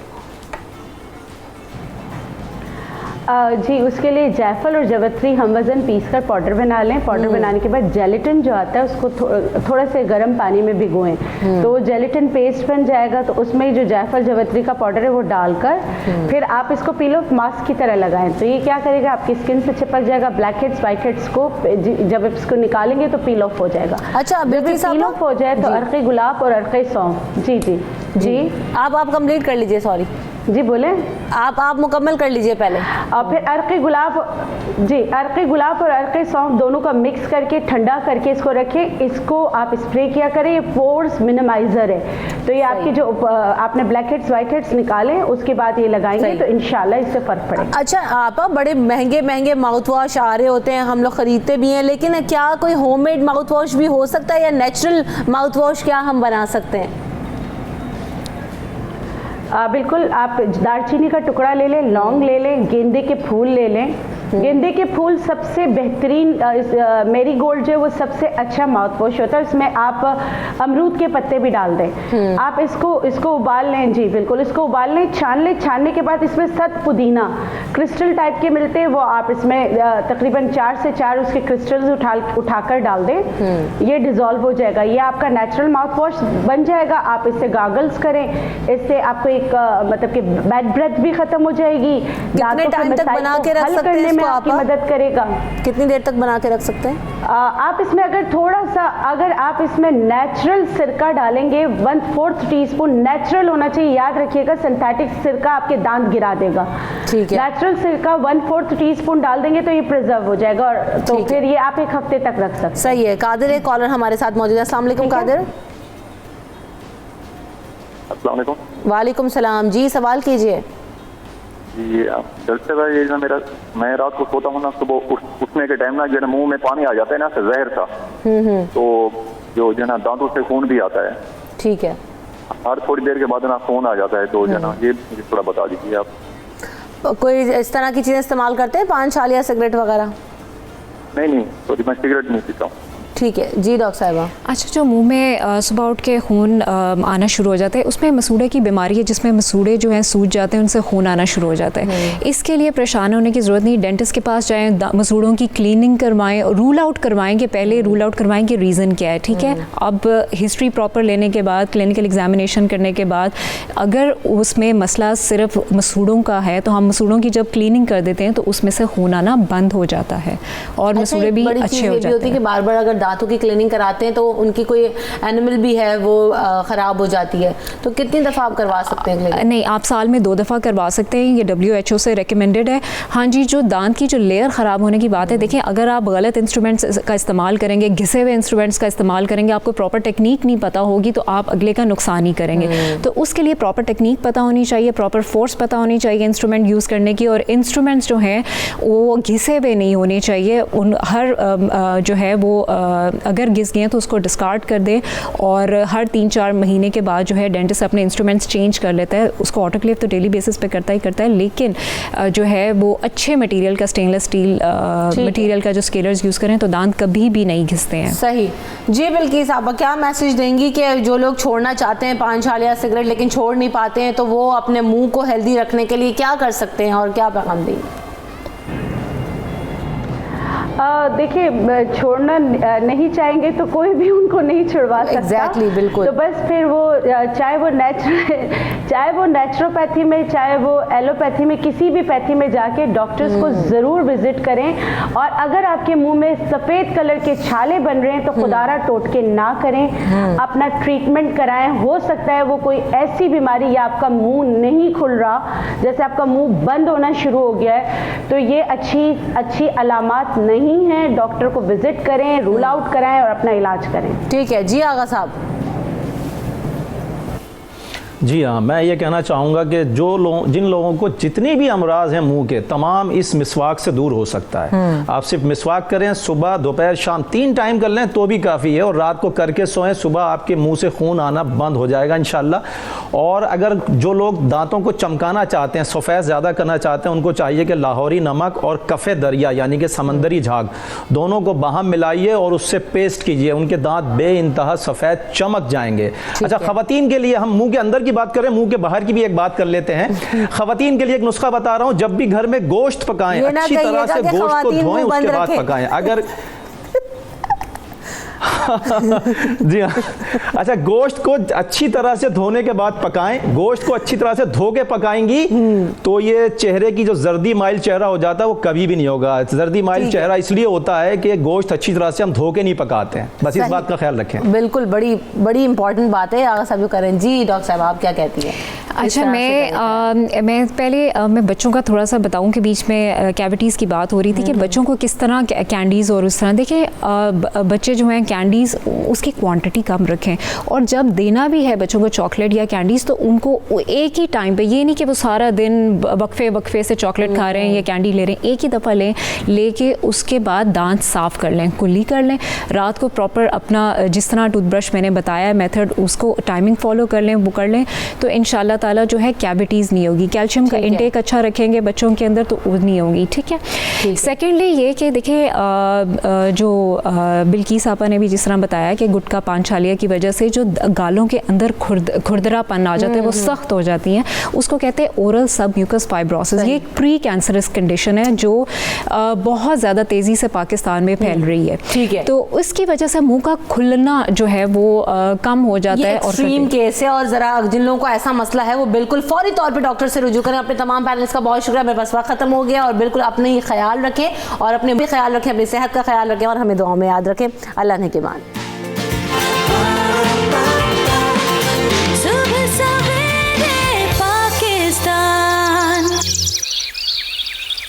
जी, उसके लिए जायफल और जवित्री हम वज़न पीस कर पाउडर बना लें। पाउडर बनाने के बाद जेलेटिन जो आता है उसको थोड़ा से गर्म पानी में भिगोएं, तो जेलेटिन पेस्ट बन जाएगा। तो उसमें जो जायफल जवित्री का पाउडर है वो डालकर फिर आप इसको पीलो मास्क की तरह लगाएं। तो ये क्या करेगा, आपकी स्किन से चिपक जाएगा। ब्लैक हेड्स, वाइट हेड्स को जब इसको निकालेंगे तो पील ऑफ हो जाएगा। अच्छा, पील ऑफ हो जाए तो अर्क़े गुलाब और अर्क़े सौंफ। जी जी जी, आप कंप्लीट कर लीजिए। सॉरी जी, बोले। आप मुकम्मल कर लीजिए पहले। और फिर अर्क़े गुलाब, जी अर्क़े गुलाब और अर्क़े सौंफ दोनों का मिक्स करके ठंडा करके इसको रखें। इसको आप स्प्रे किया करें, ये पोर्स मिनिमाइज़र है। तो ये आपके जो आपने ब्लैक हेड्स वाइट हेड्स निकाले उसके बाद ये लगाएंगे तो इंशाल्लाह इससे फ़र्क पड़ेगा। अच्छा आप बड़े महंगे माउथ वॉश आ रहे होते हैं, हम लोग ख़रीदते भी हैं, लेकिन क्या कोई होममेड माउथ वॉश भी हो सकता है या नेचुरल माउथ वॉश क्या हम बना सकते हैं? बिल्कुल, आप दालचीनी का टुकड़ा ले लें, लौंग ले लें, गेंदे के फूल ले लें। गेंदे के फूल सबसे बेहतरीन, मेरीगोल्ड जो है वो सबसे अच्छा माउथ वॉश होता है। इसमें आप अमरूद के पत्ते भी डाल दें। आप इसको उबाल लें, जी बिल्कुल, इसको उबाल लें, छान लें। छानने के बाद इसमें सत पुदीना क्रिस्टल टाइप के मिलते हैं, वो आप इसमें तकरीबन 4 से 4 उसके क्रिस्टल्स उठाकर डाल दें। ये डिज़ोल्व हो जाएगा, ये आपका नेचुरल माउथ वॉश बन जाएगा। आप इससे गागल्स करें, इससे आपको एक मतलब कि बैड ब्रेथ भी खत्म हो जाएगी। कितने टाइम तक बना के रख सकते हैं? आपकी मदद करेगा। कितनी देर तक बना के रख सकते हैं? आप इसमें अगर आप इसमें नेचुरल सिरका डालेंगे, 1/4 टीस्पून नेचुरल होना चाहिए, याद रखिएगा, सिंथेटिक सिरका आपके दांत गिरा देगा। ठीक है। नेचुरल सिरका 1/4 टीस्पून डाल देंगे तो ये प्रिजर्व हो जाएगा, और तो फिर ये आप 1 हफ्ते तक रख सकते हैं। सही है। कादिर एक कॉलर हमारे साथ मौजूद है। अस्सलाम वालेकुम कादिर। अस्सलाम वालेकुम। वालेकुम सलाम जी, सवाल कीजिए। जी डॉक्टर भाई, ये ना मैं रात को सोता हूँ ना, सुबह उठने के टाइम ना जो ना मुंह में पानी आ जाता है ना, जहर सा, तो जो ना दांतों से खून भी आता है। ठीक है। हर थोड़ी देर के बाद ना खून आ जाता है, तो जो ना ये मुझे थोड़ा बता दीजिए आप। कोई इस तरह की चीज़ें इस्तेमाल करते हैं, पान छाल या सिगरेट वगैरह? नहीं, सॉरी, मैं सिगरेट नहीं पीता हूँ। ठीक है जी डॉक्टर साहिबा। अच्छा, जो मुंह में सुबह उठ के खून आना शुरू हो जाता है, उसमें मसूड़े की बीमारी है, जिसमें मसूड़े जो हैं सूज जाते हैं, उनसे खून आना शुरू हो जाता है। इसके लिए परेशान होने की ज़रूरत नहीं, डेंटिस्ट के पास जाएं, मसूड़ों की क्लीनिंग करवाएं, रूल आउट करवाएंगे, पहले रूल आउट करवाएंगे रीज़न क्या है। ठीक है। अब हिस्ट्री प्रॉपर लेने के बाद, क्लिनिकल एग्जामिनेशन करने के बाद, अगर उसमें मसला सिर्फ मसूड़ों का है तो हम मसूड़ों की जब क्लीनिंग कर देते हैं तो उसमें से खून आना बंद हो जाता है और मसूड़े भी अच्छे हो जाते हैं। बार बार अगर दांतों की क्लीनिंग कराते हैं तो उनकी कोई एनिमल भी है वो ख़राब हो जाती है, तो कितनी दफ़ा आप करवा सकते हैं? नहीं, आप साल में 2 दफ़ा करवा सकते हैं, ये WHO से रेकमेंडेड है। हाँ जी, जो दांत की जो लेयर ख़राब होने की बात है, देखिए अगर आप गलत इंस्ट्रूमेंट्स का इस्तेमाल करेंगे, घिसे हुए इंस्ट्रूमेंट्स का इस्तेमाल करेंगे, आपको प्रॉपर टेक्निक नहीं पता होगी तो आप अगले का नुकसान ही करेंगे। तो उसके लिए प्रॉपर टेक्निक पता होनी चाहिए, प्रॉपर फोर्स पता होनी चाहिए इंस्ट्रूमेंट यूज़ करने की, और इंस्ट्रूमेंट्स जो हैं वो घिसे हुए नहीं होने चाहिए। उन हर जो है वो अगर घिस गए तो उसको डिस्कार्ड कर दें, और हर 3-4 महीने के बाद जो है डेंटिस्ट अपने इंस्ट्रूमेंट्स चेंज कर लेता है। उसको ऑटोक्लेव तो डेली बेसिस पे करता है, लेकिन जो है वो अच्छे मटेरियल का, स्टेनलेस स्टील मटेरियल का जो स्केलर्स यूज़ करें तो दांत कभी भी नहीं घिसते हैं। सही जी। बिल्किस आप क्या मैसेज देंगी कि जो लोग छोड़ना चाहते हैं पान छाल या सिगरेट लेकिन छोड़ नहीं पाते हैं, तो वो अपने मुंह को हेल्दी रखने के लिए क्या कर सकते हैं और क्या पैगाम देंगे? देखिए, छोड़ना नहीं चाहेंगे तो कोई भी उनको नहीं छुड़वा सकता। एग्जैक्टली, बिल्कुल। तो बस फिर वो चाहे वो नेचुरोपैथी में, चाहे वो एलोपैथी में, किसी भी पैथी में जाके डॉक्टर्स को ज़रूर विजिट करें। और अगर आपके मुंह में सफ़ेद कलर के छाले बन रहे हैं तो खुदारा टोटके ना करें, अपना ट्रीटमेंट कराएं। हो सकता है वो कोई ऐसी बीमारी, या आपका मुंह नहीं खुल रहा, जैसे आपका मुंह बंद होना शुरू हो गया है, तो ये अच्छी अलामात नहीं है। डॉक्टर को विजिट करें, रूल आउट कराएं और अपना इलाज करें। ठीक है जी आगा साहब। जी हाँ, मैं ये कहना चाहूँगा कि जिन लोगों को जितनी भी अमराज हैं मुंह के, तमाम इस मिसवाक से दूर हो सकता है। आप सिर्फ मिसवाक करें, सुबह दोपहर शाम 3 टाइम कर लें तो भी काफ़ी है, और रात को करके सोएं, सुबह आपके मुंह से खून आना बंद हो जाएगा इंशाल्लाह। और अगर जो लोग दांतों को चमकाना चाहते हैं, सफ़ेद ज़्यादा करना चाहते हैं, उनको चाहिए कि लाहौरी नमक और कफ़े दरिया यानी कि समंदरी झाग दोनों को बाहम मिलाइए और उससे पेस्ट कीजिए, उनके दांत बेइंतहा सफ़ेद चमक जाएंगे। अच्छा, ख़वातीन के लिए हम मुँह के अंदर की बात करें, मुंह के बाहर की भी एक बात कर लेते हैं। खवातीन के लिए एक नुस्खा बता रहा हूं, जब भी घर में गोश्त पकाएं, अच्छी तरह से गोश्त को धोएं, उसके बाद पकाएं। अगर जी हाँ, अच्छा, गोश्त को अच्छी तरह से धोने के बाद पकाएं। गोश्त को अच्छी तरह से धो के पकाएंगी तो ये चेहरे की जो जर्दी माइल चेहरा हो जाता है वो कभी भी नहीं होगा। जर्दी माइल चेहरा इसलिए होता है कि गोश्त अच्छी तरह से हम धो के नहीं पकाते हैं। बस इस बात का ख्याल रखें। बिल्कुल, बड़ी इंपॉर्टेंट बात है। आगा साहब करें जी। डॉक्टर साहब आप क्या कहती हैं? अच्छा, मैं पहले मैं बच्चों का थोड़ा सा बताऊं कि बीच में कैविटीज़ की बात हो रही थी कि बच्चों को किस तरह कैंडीज़ और उस तरह, देखिए बच्चे जो हैं कैंडीज़ उसकी क्वांटिटी कम रखें, और जब देना भी है बच्चों को चॉकलेट या कैंडीज़ तो उनको एक ही टाइम पे, ये नहीं कि वो सारा दिन वक्फे से चॉकलेट खा रहे हैं या कैंडी ले रहे हैं, एक ही दफ़ा लें, लेके उसके बाद दांत साफ़ कर लें, कुल्ली कर लें, रात को प्रॉपर अपना जिस तरह टूथब्रश मैंने बताया मेथड उसको टाइमिंग फॉलो कर लें, वो कर लें, तो इंशाल्लाह ताला जो है कैविटीज़ नहीं होगी। कैल्शियम का इंटेक अच्छा रखेंगे बच्चों के अंदर तो वो नहीं होगी। ठीक है। सेकेंडली ये कि देखिए जो बिल्किस आपा ने भी जिस तरह बताया कि गुटखा पान छालिया की वजह से जो गालों के अंदर खुरदरापन आ जाता है, वो सख्त हो जाती हैं, उसको कहते हैं ओरल सब म्यूकस फाइब्रोसिस। ये एक प्री कैंसरस कंडीशन है जो बहुत ज़्यादा तेज़ी से पाकिस्तान में फैल रही है। ठीक है। तो उसकी वजह से मुंह का खुलना जो है वो कम हो जाता है। और एक्सट्रीम केस है, और ज़रा जिन लोगों को ऐसा मसला है वो बिल्कुल फौरी तौर पे डॉक्टर से रुजू करें। अपने तमाम पैनलिस्ट का बहुत शुक्रिया, मेरे पास वक्त खत्म हो गया, और बिल्कुल अपने ही ख्याल रखें और अपने भी ख्याल रखें, अपनी सेहत का ख्याल रखें और हमें दुआओं में याद रखें। अल्लाह ने के मान।